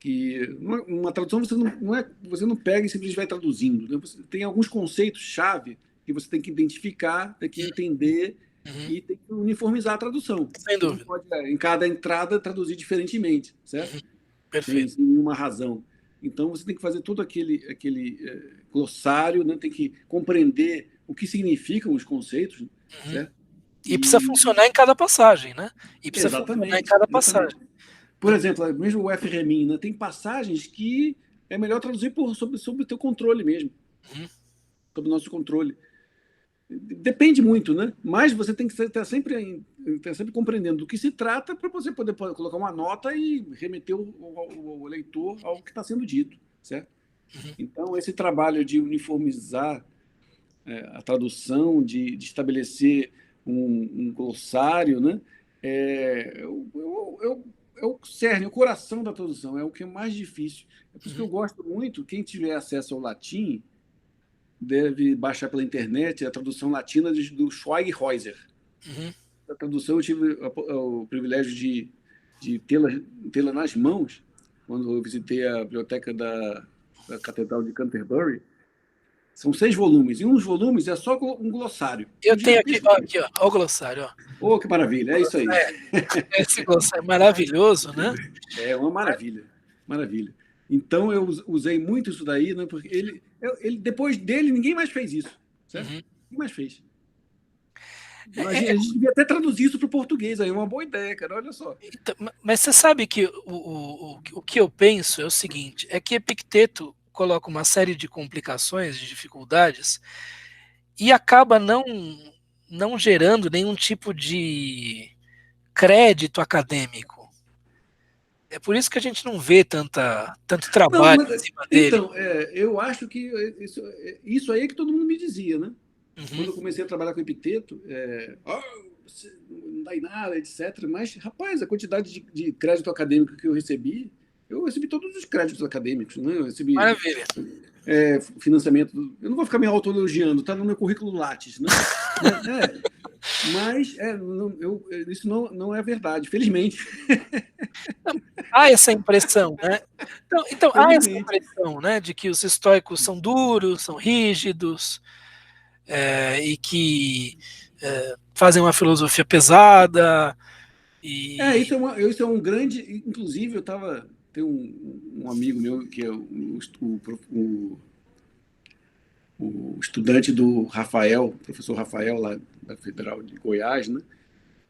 que uma tradução você não pega e simplesmente vai traduzindo, né? Você tem alguns conceitos chave que você tem que identificar, tem que entender Uhum. e tem que uniformizar a tradução. Sem Você não dúvida. pode em cada entrada traduzir diferentemente, certo? Uhum. Sem Perfeito. nenhuma razão. Então você tem que fazer todo aquele glossário, né? Tem que compreender o que significam os conceitos, Uhum. certo? E precisa funcionar em cada passagem, né? E precisa funcionar em Exatamente, cada exatamente. passagem. Por exemplo, mesmo o F. Remin, né, tem passagens que é melhor traduzir sobre o teu controle mesmo, Uhum. sobre o nosso controle. Depende muito, né? Mas você tem que estar sempre compreendendo do que se trata para você poder colocar uma nota e remeter o leitor ao que está sendo dito, certo? Uhum. Então, esse trabalho de uniformizar a tradução, de estabelecer um glossário, né? É o cerne, o coração da tradução, é o que é mais difícil. É por isso que Uhum. eu gosto muito, quem tiver acesso ao latim, deve baixar pela internet a tradução latina do Schweighäuser. Uhum. A tradução eu tive o privilégio de tê-la nas mãos quando eu visitei a biblioteca da Catedral de Canterbury. São 6 volumes, e um dos volumes é só um glossário. Eu Um tenho aqui, gigantesco texto. ó, o glossário, ó. Oh, que maravilha, é isso aí. Esse glossário é maravilhoso, né? É uma maravilha, maravilha. Então eu usei muito isso daí, né, porque depois dele ninguém mais fez isso, certo? Uhum. Ninguém mais fez. É, A gente devia até traduzir isso para o português, aí é uma boa ideia, cara, olha só. então, mas você sabe que o que eu penso é o seguinte, é que Epicteto coloca uma série de complicações, de dificuldades, e acaba não gerando nenhum tipo de crédito acadêmico. É por isso que a gente não vê tanto Não, trabalho mas, em cima dele. então, eu acho que isso aí é que todo mundo me dizia, né? Uhum. Quando eu comecei a trabalhar com Epiteto, você não dá em nada, etc. Mas, rapaz, a quantidade de crédito acadêmico que eu recebi todos os créditos acadêmicos, né? Eu recebi Maravilha. financiamento. Eu não vou ficar me autoelogiando, está no meu currículo Lattes, né? Mas isso não é verdade, felizmente. Há essa impressão, né? Então há essa Felizmente. impressão, né, de que os estoicos são duros, são rígidos, e que fazem uma filosofia pesada. Isso é um grande. Inclusive, tem um amigo meu que é o estudante do Rafael, professor Rafael, lá da Federal de Goiás, né?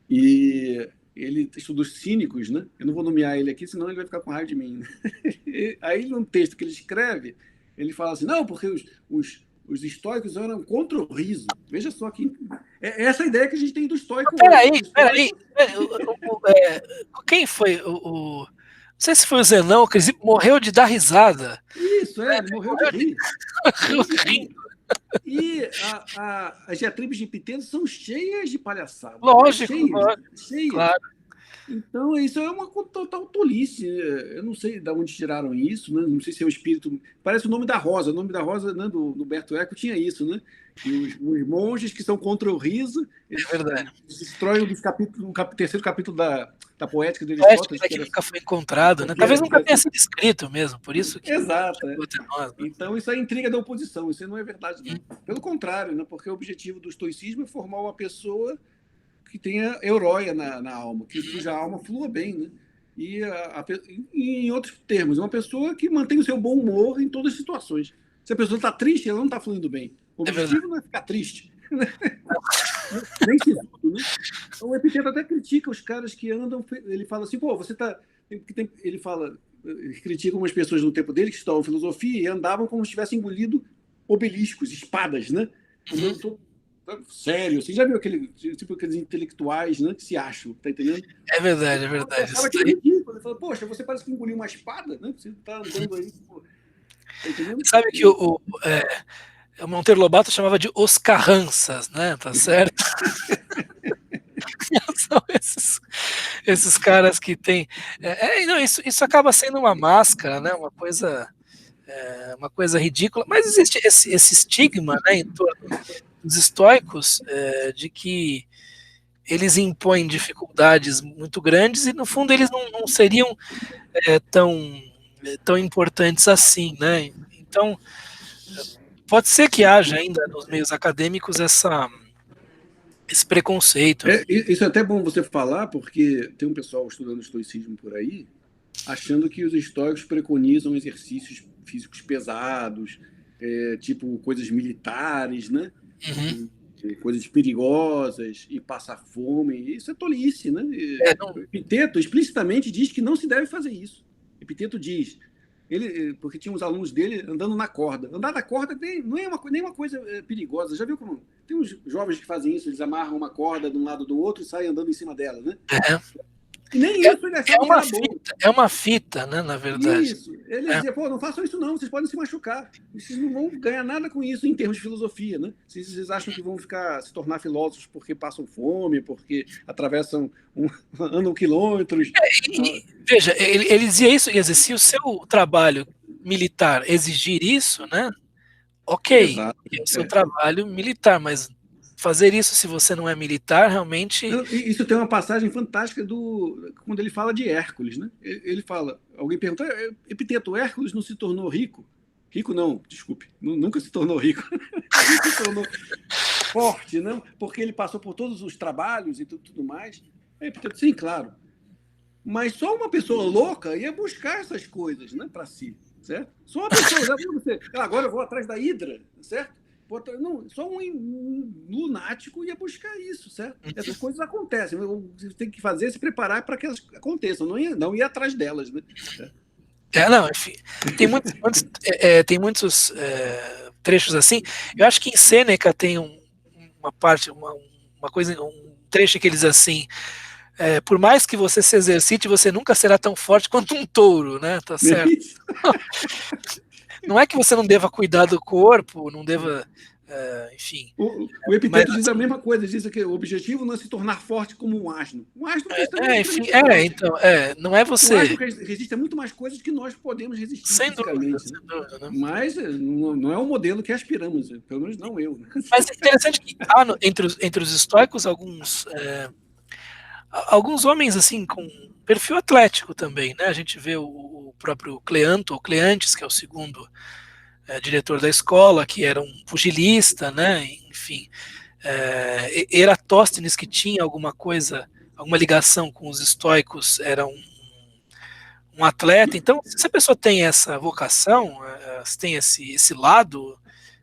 E ele estuda os cínicos, né? Eu não vou nomear ele aqui, senão ele vai ficar com raiva de mim. Aí, num texto que ele escreve, ele fala assim: não, porque os estoicos eram contra o riso. Veja só que. É essa a ideia que a gente tem do estoico hoje. Peraí. Quem foi não sei se foi o Zenão, que morreu de dar risada. Isso, ele morreu de rir. E as diatribes de Epiteto são cheias de palhaçada. Lógico, cheias. Claro. Então, isso é uma total tolice. Eu não sei de onde tiraram isso, né? Não sei se é o espírito. Parece o nome da Rosa. O nome da Rosa, né, do Humberto Eco tinha isso, né? E os monges que são contra o riso, eles destroem o terceiro capítulo da poética de Aristóteles. Que nunca foi encontrado, né? Talvez nunca tenha sido escrito mesmo, por isso que. Exato. Então, isso é intriga da oposição, isso não é verdade, não. Pelo contrário, né? Porque o objetivo do estoicismo é formar uma pessoa que tenha euróia na alma, cuja alma flua bem, né? E, em outros termos, uma pessoa que mantém o seu bom humor em todas as situações. Se a pessoa está triste, ela não está fluindo bem. O objetivo não é ficar triste. Nem se tudo, né? Então, o Epiteto até critica os caras que andam. Ele fala assim: pô, você está. Ele critica umas pessoas no tempo dele que estudavam filosofia e andavam como se tivessem engolido obeliscos, espadas, né? Sério, você já viu aqueles intelectuais, né, que se acham, tá entendendo? É verdade. Isso é ridículo. Ele fala: poxa, você parece que engoliu uma espada, né? Você está andando aí. Tá entendendo? Sabe que o Monteiro Lobato chamava de os carranças, né? Tá certo? São esses caras que tem. Não, isso acaba sendo uma máscara, né? Uma coisa ridícula. Mas existe esse estigma, né, em torno dos estoicos, de que eles impõem dificuldades muito grandes e, no fundo, eles não seriam tão importantes assim, né? Então, pode ser que haja ainda nos meios acadêmicos esse preconceito. Isso é até bom você falar, porque tem um pessoal estudando estoicismo por aí, achando que os estoicos preconizam exercícios físicos pesados, tipo coisas militares, né? Coisas perigosas e passar fome. Isso é tolice, né? O Epiteto explicitamente diz que não se deve fazer isso. Epiteto diz, porque tinha uns alunos dele andando na corda. Andar na corda não é nem uma coisa perigosa. Já viu como tem uns jovens que fazem isso? Eles amarram uma corda de um lado do outro e saem andando em cima dela, né? E nem isso ele achava que era bom. É uma fita, né, na verdade. Isso. Ele dizia: pô, não façam isso não, vocês podem se machucar. Vocês não vão ganhar nada com isso em termos de filosofia, né? Vocês acham que vão se tornar filósofos porque passam fome, porque atravessam, andam quilômetros. Veja, ele dizia isso, quer dizer, se o seu trabalho militar exigir isso, né? Ok, é o seu trabalho militar, mas fazer isso se você não é militar, realmente. Isso tem uma passagem fantástica quando ele fala de Hércules, né? Ele fala, alguém pergunta: Epiteto, Hércules não se tornou rico? Rico não, desculpe, nunca se tornou rico. Ele se tornou forte, não? Porque ele passou por todos os trabalhos e tudo mais. Epiteto: sim, claro. Mas só uma pessoa louca ia buscar essas coisas, né, para si, certo? Só uma pessoa, já viu você? Agora eu vou atrás da Hidra, certo? Não, só um lunático ia buscar isso, certo? Essas coisas acontecem. Você tem que fazer, se preparar para que elas aconteçam, não ir atrás delas, né? Não, enfim, tem muitos trechos assim. Eu acho que em Sêneca tem uma parte, uma coisa, um trecho que ele diz assim: por mais que você se exercite, você nunca será tão forte quanto um touro, né? Tá certo? Não é que você não deva cuidar do corpo, não deva enfim. O Mas, Epiteto diz a assim, mesma coisa, diz que o objetivo não é se tornar forte como um asno. Um asno é enfim, extremamente forte. então, não é Um asno você, resiste a muito mais coisas que nós podemos resistir fisicamente, né? sem dúvida, né? Mas não é o modelo que aspiramos, pelo menos não eu. Né? Mas é interessante que há entre os estoicos alguns homens assim com perfil atlético também, né? A gente vê o próprio Cleanto, ou Cleantes, que é o segundo diretor da escola, que era um pugilista, né? Enfim, Eratóstenes, que tinha alguma coisa, alguma ligação com os estoicos, era um atleta. Então, se a pessoa tem essa vocação, se tem esse lado,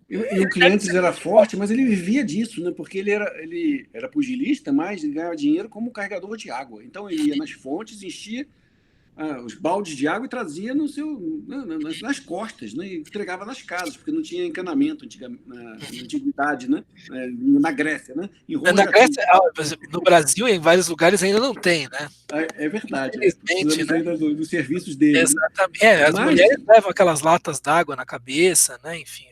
E o deve Cleantes ser era muito forte, forte. mas ele vivia disso, né? Porque ele era pugilista, mas ganhava dinheiro como carregador de água. Então ele ia nas fontes, enchia os baldes de água e trazia nas costas, né? E entregava nas casas, porque não tinha encanamento na antiguidade, né? Na Grécia, né? Em Roma Na já tinha. Grécia, por exemplo, no Brasil, em vários lugares ainda não tem, né? É verdade, Infelizmente, precisamos né? ainda dos serviços dele, né? Exatamente. As Mas, mulheres levam aquelas latas d'água na cabeça, né? Enfim,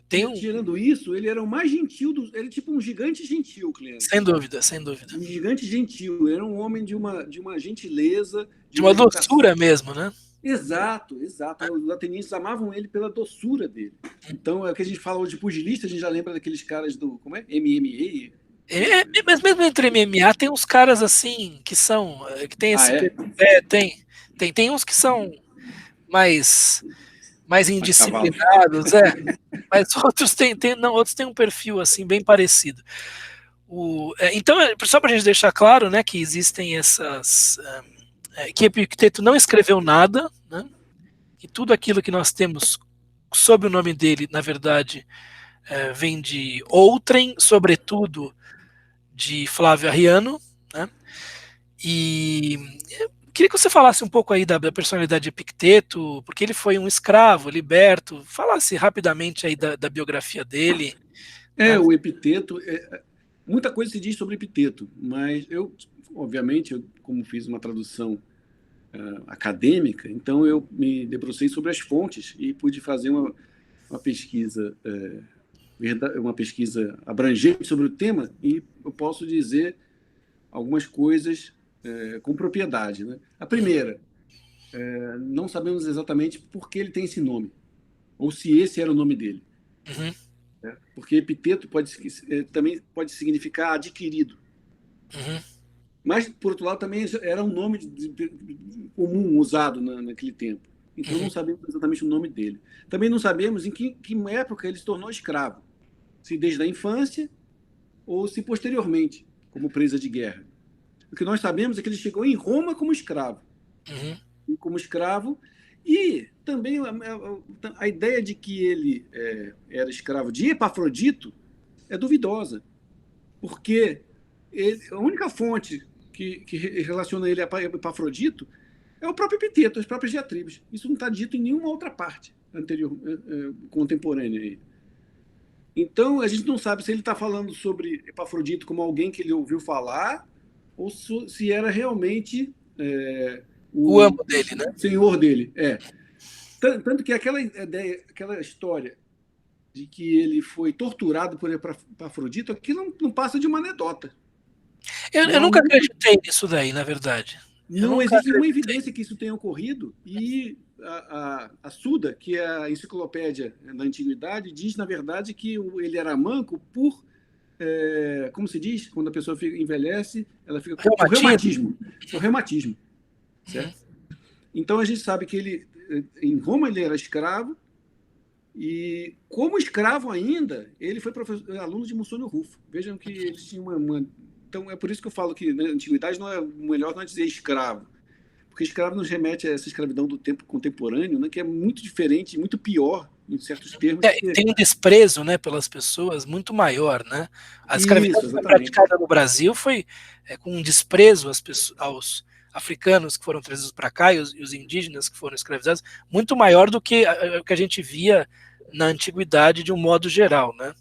tem tirando isso, ele era o mais gentil, ele é tipo um gigante gentil, sem Cleantes. dúvida, sem dúvida. Um gigante gentil, era um homem de uma gentileza, de De uma uma educação. doçura mesmo, né? Exato, exato. Os atenienses amavam ele pela doçura dele. Então, é o que a gente fala hoje de pugilista, a gente já lembra daqueles caras do, como é? Mas mesmo entre MMA tem uns caras assim que são, que tem Ah, esse, é? tem uns que são mais Mais cavalos. indisciplinados, mas outros têm um perfil assim bem parecido. Então, só para a gente deixar claro, né, que existem que Epicteto não escreveu nada, né, e tudo aquilo que nós temos sob o nome dele, na verdade, vem de outrem, sobretudo de Flávio Arriano, né, e queria que você falasse um pouco aí da personalidade de Epicteto, porque ele foi um escravo, liberto, falasse rapidamente aí da biografia dele, né? O epiteto, muita coisa se diz sobre epiteto, mas eu, obviamente, como fiz uma tradução acadêmica, então eu me debrucei sobre as fontes e pude fazer uma pesquisa uma pesquisa abrangente sobre o tema e eu posso dizer algumas coisas com propriedade. Né? A primeira, não sabemos exatamente por que ele tem esse nome, ou se esse era o nome dele. Uhum, Né? Porque epiteto também pode significar adquirido. uhum, Mas, por outro lado, também era um nome comum usado naquele tempo. Então, não uhum. sabemos exatamente o nome dele. Também não sabemos em que época ele se tornou escravo. Se desde a infância ou se posteriormente, como presa de guerra. O que nós sabemos é que ele chegou em Roma como escravo. Uhum. E também a ideia de que ele era escravo de Epafrodito é duvidosa, porque a única fonte que relaciona ele a Epafrodito é o próprio Epiteto, as próprias diatribes. Isso não está dito em nenhuma outra parte anterior, contemporânea. Então, a gente não sabe se ele está falando sobre Epafrodito como alguém que ele ouviu falar ou se era realmente O o amo dele, né? senhor dele. Tanto que aquela ideia, aquela história de que ele foi torturado por Epafrodito, aquilo não passa de uma anedota. Eu Não há nunca muito, acreditei nisso daí, na verdade. Eu não nunca existe nenhuma acreditei. evidência que isso tenha ocorrido e a Suda, que é a enciclopédia da antiguidade, diz, na verdade, que ele era manco como se diz, quando a pessoa envelhece, ela fica por Reumatismo? reumatismo. Por reumatismo, Uhum. certo? Então a gente sabe que em Roma ele era escravo e como escravo ainda, ele foi aluno de Musônio Rufo. Vejam que eles tinham Então é por isso que eu falo que na antiguidade melhor não é dizer escravo, porque escravo nos remete a essa escravidão do tempo contemporâneo, né, que é muito diferente, muito pior em certos termos. Tem um desprezo, né, pelas pessoas muito maior, né? A escravidão Isso, que foi exatamente. praticada no Brasil foi com um desprezo aos africanos que foram trazidos para cá e os indígenas que foram escravizados, muito maior do que o que a gente via na antiguidade de um modo geral, né?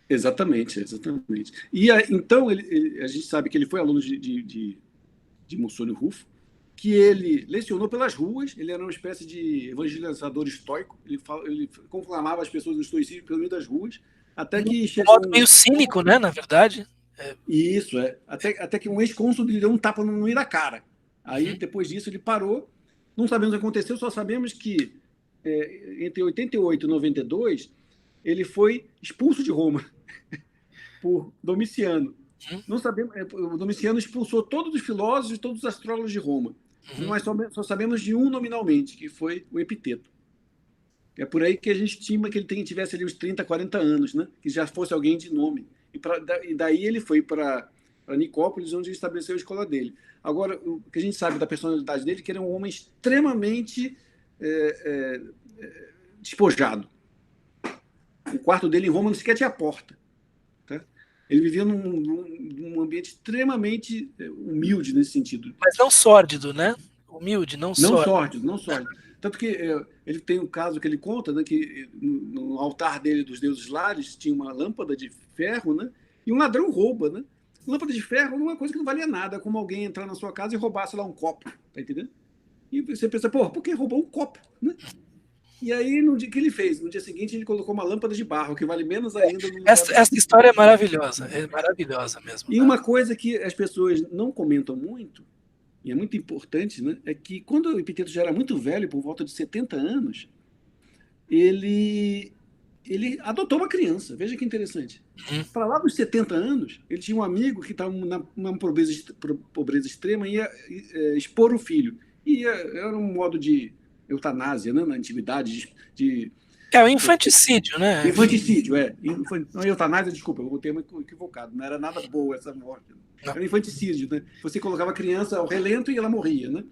Exatamente, exatamente. Então a gente sabe que ele foi aluno de Musônio Rufo, que ele lecionou pelas ruas, ele era uma espécie de evangelizador estoico, ele conclamava as pessoas do estoicismo pelo meio das ruas, Até que De chegou modo meio cínico, né, na verdade. Isso, é. Até que um ex-cônsul lhe deu um tapa no meio da cara. Aí, Uhum, depois disso, ele parou. Não sabemos o que aconteceu, só sabemos que entre 88 e 92, ele foi expulso de Roma por Domiciano. uhum, Não sabemos, o Domiciano expulsou todos os filósofos e todos os astrólogos de Roma. uhum. Nós só sabemos de um nominalmente, que foi o Epiteto. É por aí que a gente estima que ele tivesse ali uns 30, 40 anos, né? Que já fosse alguém de nome. E daí ele foi para Nicópolis, onde ele estabeleceu a escola dele. Agora, o que a gente sabe da personalidade dele é que ele era um homem extremamente é, despojado. O quarto dele em Roma não sequer tinha porta. Tá? Ele vivia num ambiente extremamente humilde nesse sentido. Mas não sórdido, né? Humilde, não Não sórdido. sórdido, não sórdido. Tanto que ele tem um caso que ele conta, né, que no altar dele dos deuses lares tinha uma lâmpada de ferro, né, e um ladrão rouba. Né? Lâmpada de ferro é uma coisa que não valia nada, como alguém entrar na sua casa e roubar, sei lá, um copo. Tá entendendo? E você pensa, pô, por que roubou um copo? Né? E aí, no dia que ele fez? No dia seguinte, ele colocou uma lâmpada de barro, que vale menos ainda no lugar do... Essa história é maravilhosa mesmo. E Né? uma coisa que as pessoas não comentam muito, e é muito importante, né, é que quando o Epiteto já era muito velho, por volta de 70 anos, ele, ele adotou uma criança. Veja que interessante. Uhum. Para lá dos 70 anos, ele tinha um amigo que estava numa pobreza extrema e ia expor o filho. Era um modo de eutanásia, né, na antiguidade, de É o infanticídio, né? Enfim, infanticídio, não, eutanásia, desculpa, o termo equivocado. Não era nada boa essa morte. não. Era infanticídio, né? Você colocava a criança ao relento e ela morria, né?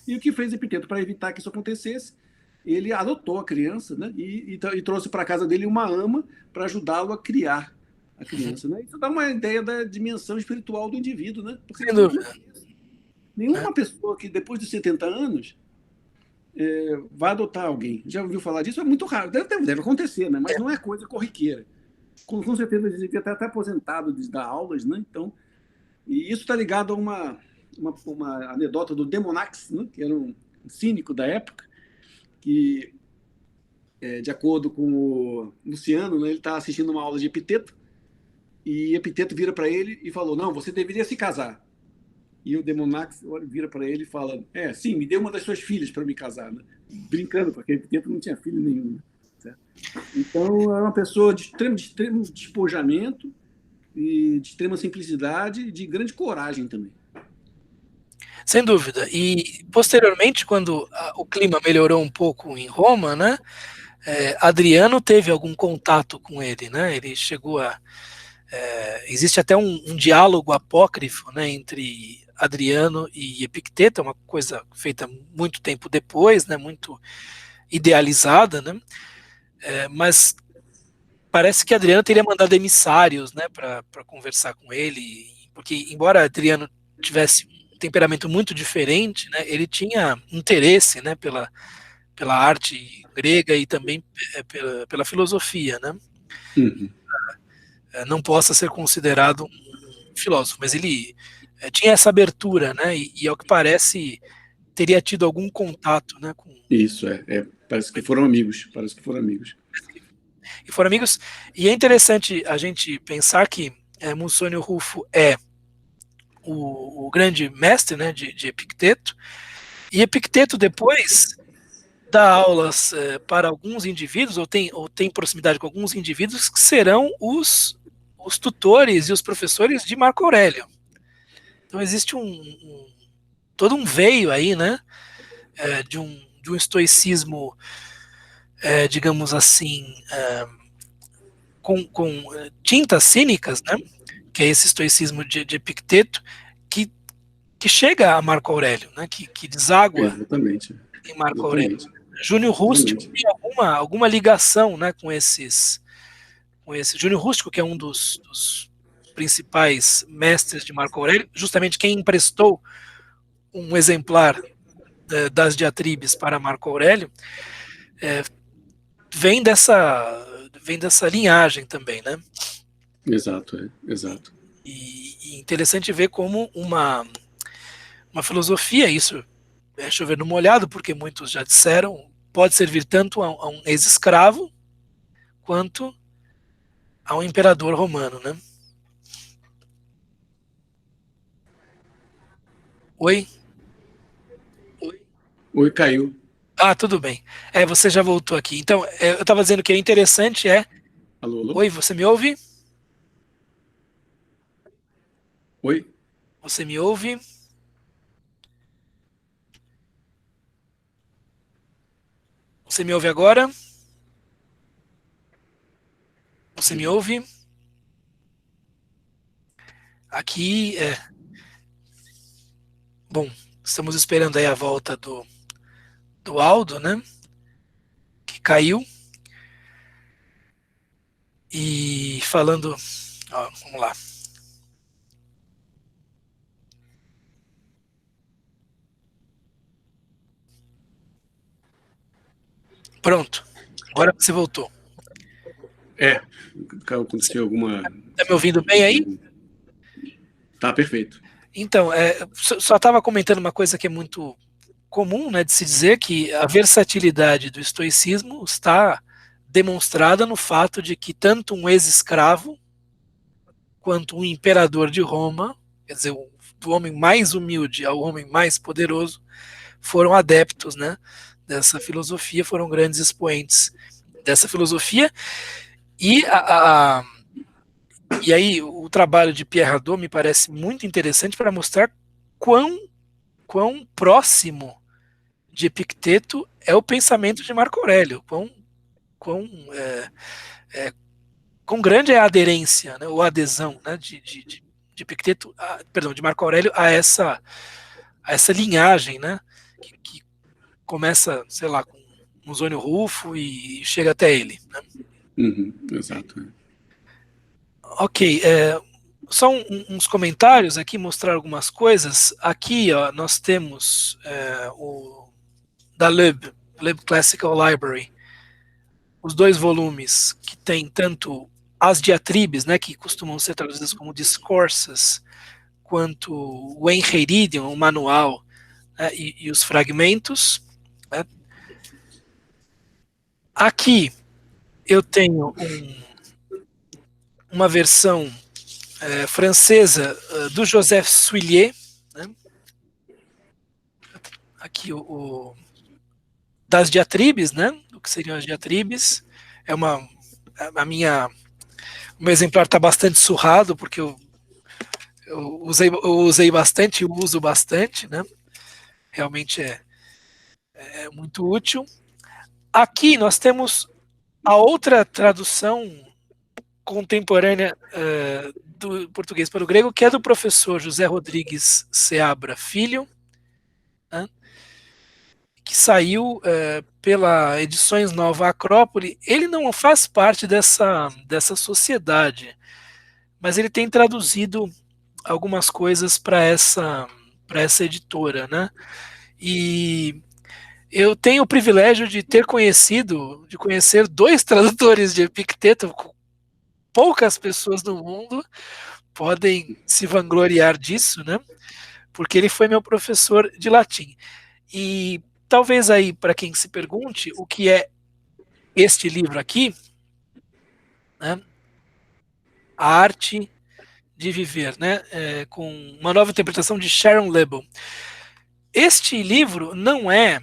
E o que fez Epiteto para evitar que isso acontecesse? Ele adotou a criança, né? E trouxe para casa dele uma ama para ajudá-lo a criar a Uhum. criança, né? Isso dá uma ideia da dimensão espiritual do indivíduo, né? Porque Sem dúvida. nenhuma pessoa que depois de 70 anos vai adotar alguém. Já ouviu falar disso? É muito raro. Deve acontecer, né? Mas não é coisa corriqueira. Com certeza ele devia estar até aposentado de dar aulas, né? Então, e isso está ligado a uma anedota do Demonax, né? Que era um cínico da época, que, de acordo com o Luciano, né, ele está assistindo uma aula de Epiteto, e Epiteto vira para ele e falou: Não, você deveria se casar. E o Demonax vira para ele e fala: sim, me dê uma das suas filhas para me casar. Né? Brincando, porque Epiteto não tinha filho nenhum. Certo? Então, era uma pessoa de extremo despojamento, e de extrema simplicidade e de grande coragem também. Sem dúvida. E posteriormente, quando o clima melhorou um pouco em Roma, né? Adriano teve algum contato com ele, né? Ele chegou a existe até um diálogo apócrifo, né, entre Adriano e Epicteto, uma coisa feita muito tempo depois, né, muito idealizada, né, mas parece que Adriano teria mandado emissários, né, para conversar com ele, porque embora Adriano tivesse um temperamento muito diferente, né, ele tinha interesse, né, pela arte grega e também pela filosofia, né. Uhum. Não possa ser considerado um filósofo, mas ele tinha essa abertura, né? E ao que parece teria tido algum contato, né? Isso parece que foram amigos, parece que foram amigos. E foram amigos. E é interessante a gente pensar que Musônio Rufo é o grande mestre, né? De Epicteto. E Epicteto depois dá aulas para alguns indivíduos, ou tem proximidade com alguns indivíduos que serão os tutores e os professores de Marco Aurélio. Então existe todo um veio aí, né, de um estoicismo, digamos assim, com tintas cínicas, né, que é esse estoicismo de Epicteto, que chega a Marco Aurélio, né, que deságua Exatamente. em Marco Aurélio. Exatamente. Júnior Rústico Exatamente. tem alguma ligação, né, com esse Júnior Rústico, que é um dos principais mestres de Marco Aurélio, justamente quem emprestou um exemplar das diatribes para Marco Aurélio, vem dessa linhagem também, né? Exato, exato. E interessante ver como uma filosofia, isso é chover no molhado, porque muitos já disseram, pode servir tanto a um ex-escravo quanto a um imperador romano, né? Oi? Oi, caiu. Ah, tudo bem. Você já voltou aqui. Então, eu estava dizendo que é interessante Alô, alô? Oi, você me ouve? Oi? Você me ouve? Você me ouve agora? Você me ouve? Aqui, bom, estamos esperando aí a volta do Aldo, né? Que caiu. E falando, ó, vamos lá. Pronto. Agora você voltou. É, aconteceu alguma. Tá me ouvindo bem aí? Tá, perfeito. Então, só estava comentando uma coisa que é muito comum, né, de se dizer que a versatilidade do estoicismo está demonstrada no fato de que tanto um ex-escravo quanto um imperador de Roma, quer dizer, do homem mais humilde ao homem mais poderoso, foram adeptos, né, dessa filosofia, foram grandes expoentes dessa filosofia. E, e aí o trabalho de Pierre Hadot me parece muito interessante para mostrar quão próximo de Epicteto é o pensamento de Marco Aurélio, quão, é, quão grande é a aderência, né, ou a adesão, né, de Epicteto, perdão, de Marco Aurélio a essa linhagem, né, que começa, sei lá, com Musônio Rufo e chega até ele. Né? Uhum, exato. Ok, só uns comentários aqui, mostrar algumas coisas. Aqui ó, nós temos o da Loeb Classical Library, os dois volumes que tem tanto as diatribes, né, que costumam ser traduzidas como discourses, quanto o Enchiridion, o manual, né, e os fragmentos. Né. Aqui eu tenho uma versão francesa do Joseph Suillier, né. Aqui das diatribes, né, do que seriam as diatribes. É uma a minha o meu exemplar está bastante surrado porque eu usei bastante e uso bastante, né? Realmente é muito útil. Aqui nós temos a outra tradução contemporânea do português para o grego, que é do professor José Rodrigues Seabra Filho, né? Que saiu pela Edições Nova Acrópole. Ele não faz parte dessa sociedade, mas ele tem traduzido algumas coisas para essa editora, né? E eu tenho o privilégio de de conhecer dois tradutores de Epicteto. Poucas pessoas no mundo podem se vangloriar disso, né? Porque ele foi meu professor de latim. E talvez aí, para quem se pergunte, o que é este livro aqui, né? A Arte de Viver, né? Com uma nova interpretação de Sharon Lebel. Este livro não é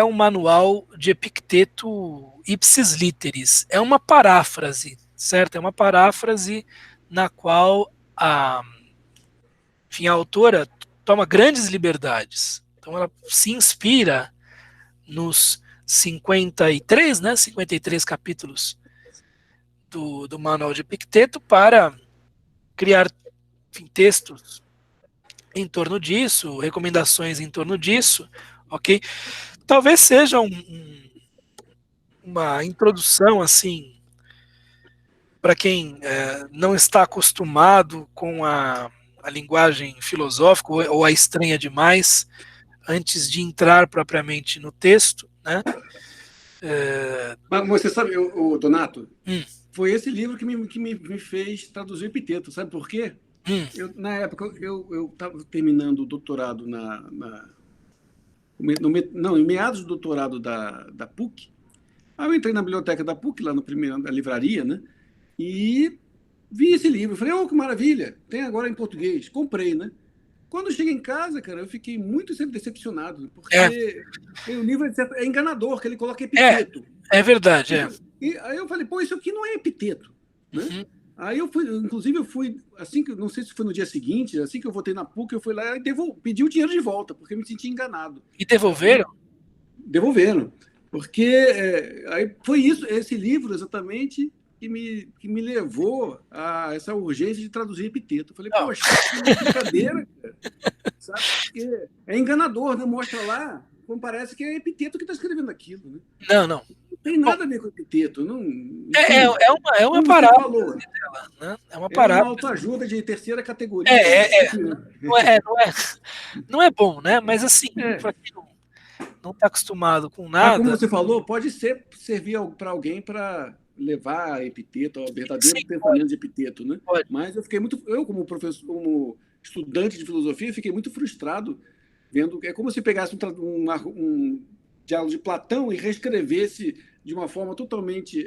um manual de Epicteto ipsis literis, é uma paráfrase, certo? É uma paráfrase na qual enfim, a autora toma grandes liberdades. Então ela se inspira nos 53, né, 53 capítulos do manual de Epicteto para criar, enfim, textos em torno disso, recomendações em torno disso, ok? Talvez seja uma introdução assim para quem não está acostumado com a linguagem filosófica ou a estranha demais antes de entrar propriamente no texto, né? Mas você sabe, o Donato, Hum, foi esse livro que me fez traduzir o Epiteto. Sabe por quê? hum, Na época, eu estava terminando o doutorado não, em meados do doutorado da PUC. Aí eu entrei na biblioteca da PUC, lá no primeiro, da livraria, né? E vi esse livro, falei, oh, que maravilha, tem agora em português. Comprei, né? Quando eu cheguei em casa, cara, eu fiquei muito sempre decepcionado, É, porque o livro é enganador, que ele coloca é, epiteto. é verdade, é. E aí eu falei, pô, isso aqui não é epiteto, né? Uhum. Aí eu fui, inclusive eu fui, assim que, não sei se foi no dia seguinte, assim que eu voltei na PUC, eu fui lá e pedi o dinheiro de volta, porque eu me senti enganado. E devolveram? Devolveram. Porque aí foi isso, esse livro exatamente que me levou a essa urgência de traduzir epiteto. Eu falei, Não, poxa, que brincadeira, cara, sabe? Porque é enganador, né? Mostra lá, como parece que é epiteto que está escrevendo aquilo, né? não, não. Não tem Bom, nada a ver com epiteto, não, é enfim, é uma como você parábola, falou, né? É uma é uma parábola. autoajuda de terceira É, categoria isso. não não é bom, né? Mas assim, É. para quem não está acostumado com Mas como nada, você falou, pode servir para alguém para levar a epiteto ao verdadeiro sim, pode, pensamento de epiteto, né? pode. Mas eu como professor, como estudante de filosofia, fiquei muito frustrado vendo. É como se pegasse um diálogo de Platão e reescrevesse de uma forma totalmente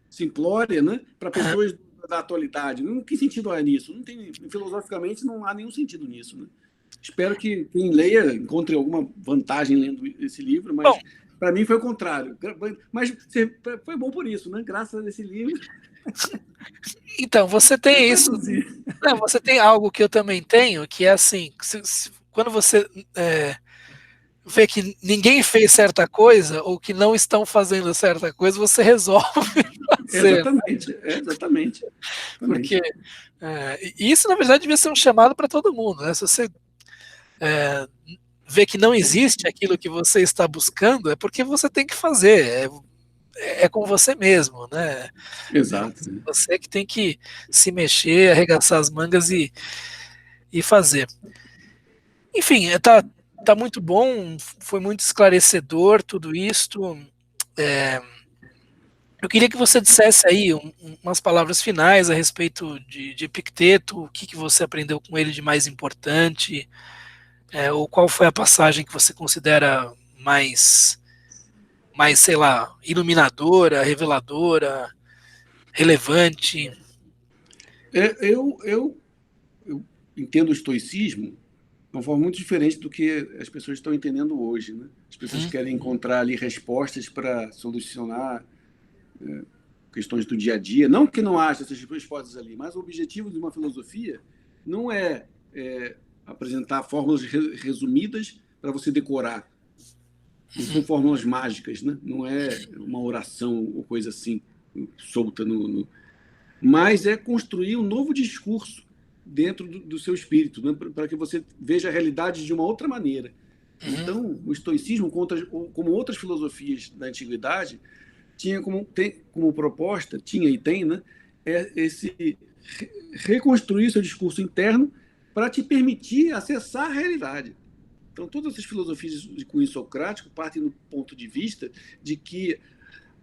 simplória, né, para pessoas da atualidade. Que sentido há nisso? Não tem, filosoficamente, não há nenhum sentido nisso, né? Espero que quem leia encontre alguma vantagem lendo esse livro, Bom, mas para mim foi o contrário. Mas foi bom por isso, né? Graças a esse livro, então, eu isso. traduzi. Não, você tem algo que eu também tenho, que é assim, quando você vê que ninguém fez certa coisa ou que não estão fazendo certa coisa, você resolve fazer, Exatamente, exatamente. porque Exatamente. isso na verdade devia ser um chamado para todo mundo, né? Se você vê que não existe aquilo que você está buscando, é porque você tem que fazer, é com você mesmo, né? Exato. Você que tem que se mexer, arregaçar as mangas e fazer. Enfim, tá muito bom, foi muito esclarecedor tudo isto. É, eu queria que você dissesse aí umas palavras finais a respeito de Epicteto, o que você aprendeu com ele de mais importante, ou qual foi a passagem que você considera sei lá, iluminadora, reveladora, relevante. Eu entendo o estoicismo de uma forma muito diferente do que as pessoas estão entendendo hoje, né? As pessoas Uhum, querem encontrar ali respostas para solucionar questões do dia a dia. Não que não haja essas respostas ali, mas o objetivo de uma filosofia não é apresentar fórmulas resumidas para você decorar. Não são fórmulas mágicas, né? Não é uma oração ou coisa assim solta mas é construir um novo discurso dentro do seu espírito, né? Para que você veja a realidade de uma outra maneira. uhum, Então, o estoicismo, como outras filosofias da antiguidade, tem como proposta, tinha e tem, né, esse reconstruir seu discurso interno para te permitir acessar a realidade. Então, todas essas filosofias de cunho socrático partem do ponto de vista de que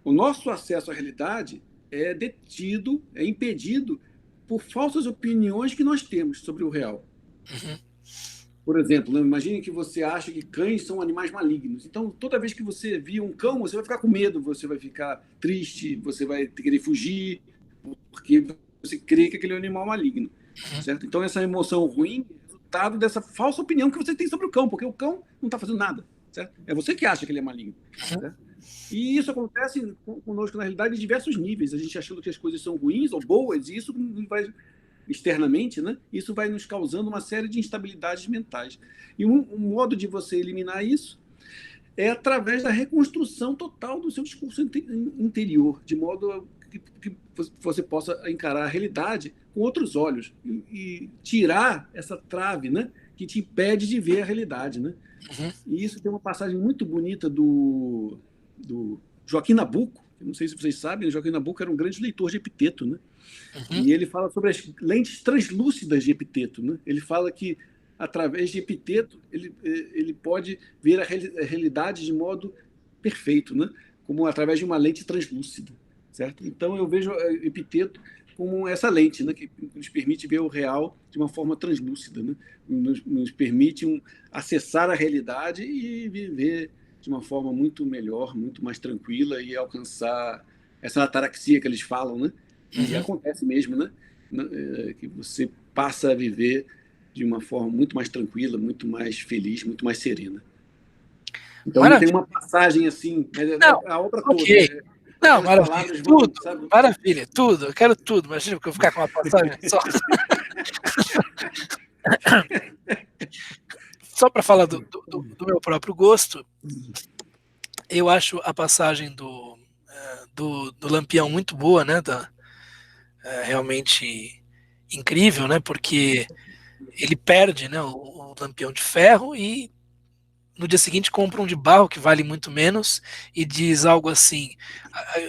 o nosso acesso à realidade é detido, é impedido por falsas opiniões que nós temos sobre o real. uhum, Por exemplo, né, imagine que você acha que cães são animais malignos. Então, toda vez que você via um cão, você vai ficar com medo, você vai ficar triste, você vai querer fugir, porque você crê que aquele é um animal maligno. Certo? Então, essa emoção ruim é resultado dessa falsa opinião que você tem sobre o cão, porque o cão não está fazendo nada. Certo? É você que acha que ele é maligno. Certo? E isso acontece conosco, na realidade, em diversos níveis. A gente achando que as coisas são ruins ou boas, e isso vai externamente, né? Isso vai nos causando uma série de instabilidades mentais. E um modo de você eliminar isso é através da reconstrução total do seu discurso interior, de modo que você possa encarar a realidade com outros olhos e tirar essa trave, né, que te impede de ver a realidade, né? uhum, E isso tem uma passagem muito bonita do Joaquim Nabuco. Não sei se vocês sabem, Joaquim Nabuco era um grande leitor de Epiteto, né? uhum, E ele fala sobre as lentes translúcidas de Epiteto, né? Ele fala que através de Epiteto ele pode ver a realidade de modo perfeito, né? Como através de uma lente translúcida, certo? Então eu vejo Epiteto como essa lente, né, que nos permite ver o real de uma forma translúcida, né? Nos permite acessar a realidade e viver de uma forma muito melhor, muito mais tranquila e alcançar essa ataraxia que eles falam, né? E Uhum. acontece mesmo, né? Que você passa a viver de uma forma muito mais tranquila, muito mais feliz, muito mais serena. Então não tem Maravilha. uma passagem assim, mas Não, a obra toda. ok. Não, Aquelas maravilha. palavras Tudo, vão, sabe? maravilha, tudo. Eu quero tudo. Imagina que eu vou ficar com uma passagem só. Só para falar do meu próprio gosto, eu acho a passagem do Lampião muito boa, né? Realmente incrível, né? Porque ele perde, né, o Lampião de ferro e no dia seguinte compra um de barro que vale muito menos e diz algo assim: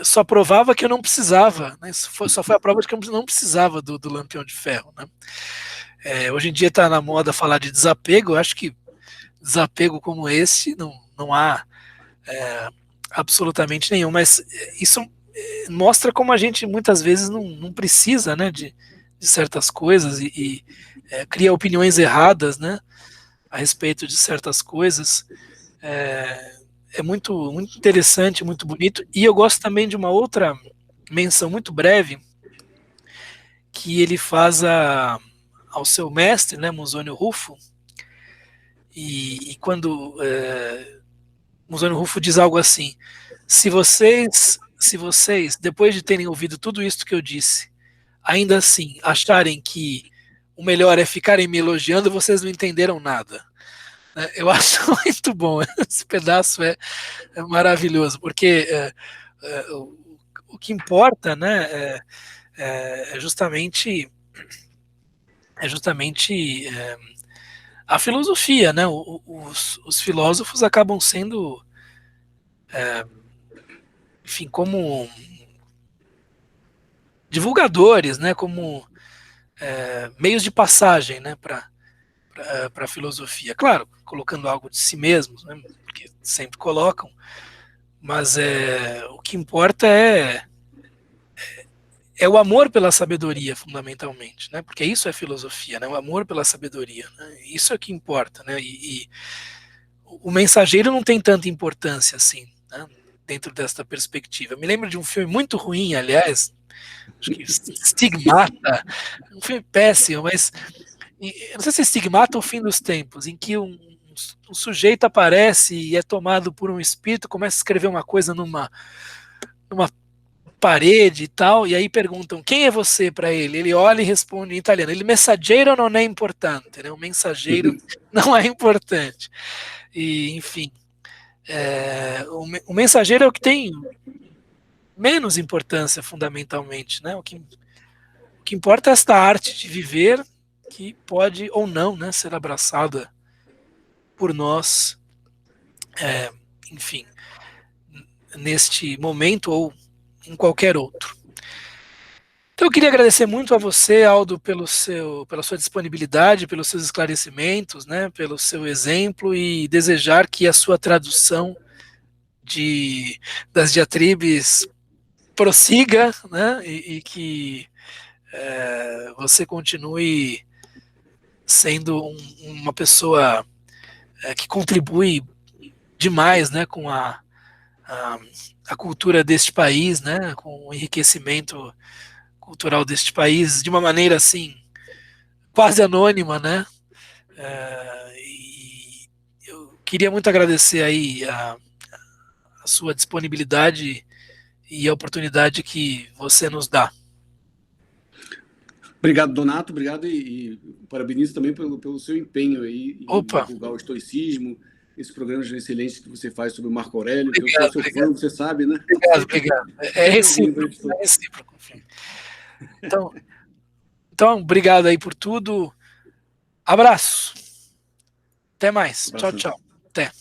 só provava que eu não precisava, né? Só foi a prova de que eu não precisava do Lampião de ferro, né? Hoje em dia está na moda falar de desapego. Eu acho que desapego como esse não há absolutamente nenhum, mas isso mostra como a gente muitas vezes não precisa, né, de certas coisas e cria opiniões erradas, né, a respeito de certas coisas. É muito, muito interessante, muito bonito. E eu gosto também de uma outra menção muito breve que ele faz ao seu mestre, né, Musônio Rufo, e quando Musônio Rufo diz algo assim: se vocês, depois de terem ouvido tudo isso que eu disse, ainda assim acharem que o melhor é ficarem me elogiando, vocês não entenderam nada. Eu acho muito bom. Esse pedaço é maravilhoso, porque o que importa, né, é justamente a filosofia, né? Os filósofos acabam sendo, enfim, como divulgadores, né? Como meios de passagem, né? Para a filosofia. Claro, colocando algo de si mesmos, né? Porque sempre colocam, mas o que importa é o amor pela sabedoria, fundamentalmente, né? Porque isso é filosofia, né? O amor pela sabedoria, né? Isso é o que importa, né? E o mensageiro não tem tanta importância assim, né? Dentro desta perspectiva. Eu me lembro de um filme muito ruim, aliás, acho que Stigmata, um filme péssimo, mas eu não sei se é Stigmata ou Fim dos Tempos, em que um sujeito aparece e é tomado por um espírito, começa a escrever uma coisa numa parede e tal, e aí perguntam quem é você para ele. Ele olha e responde em italiano: ele mensageiro não é importante, né? O mensageiro não é importante. E, enfim, o mensageiro é o que tem menos importância fundamentalmente, né? O que importa é esta arte de viver que pode ou não, né, ser abraçada por nós, enfim, neste momento ou em qualquer outro. Então eu queria agradecer muito a você, Aldo, pela sua disponibilidade, pelos seus esclarecimentos, né, pelo seu exemplo e desejar que a sua tradução das diatribes prossiga, né, e que você continue sendo uma pessoa que contribui demais, né, com a, a cultura deste país, né, com o enriquecimento cultural deste país de uma maneira assim quase anônima, né? E eu queria muito agradecer aí a sua disponibilidade e a oportunidade que você nos dá. Obrigado, Donato. Obrigado e parabenizo também pelo seu empenho aí em Opa, divulgar o estoicismo, esses programas excelentes que você faz sobre o Marco Aurélio, que eu sou obrigado, seu fã, obrigado, você sabe, né? Estou obrigado, sempre, obrigado. É sempre ouvindo recíproco, isso. é recíproco. Enfim. Então, obrigado aí por tudo. Abraço. Até mais. Tchau, Abração. tchau. Até.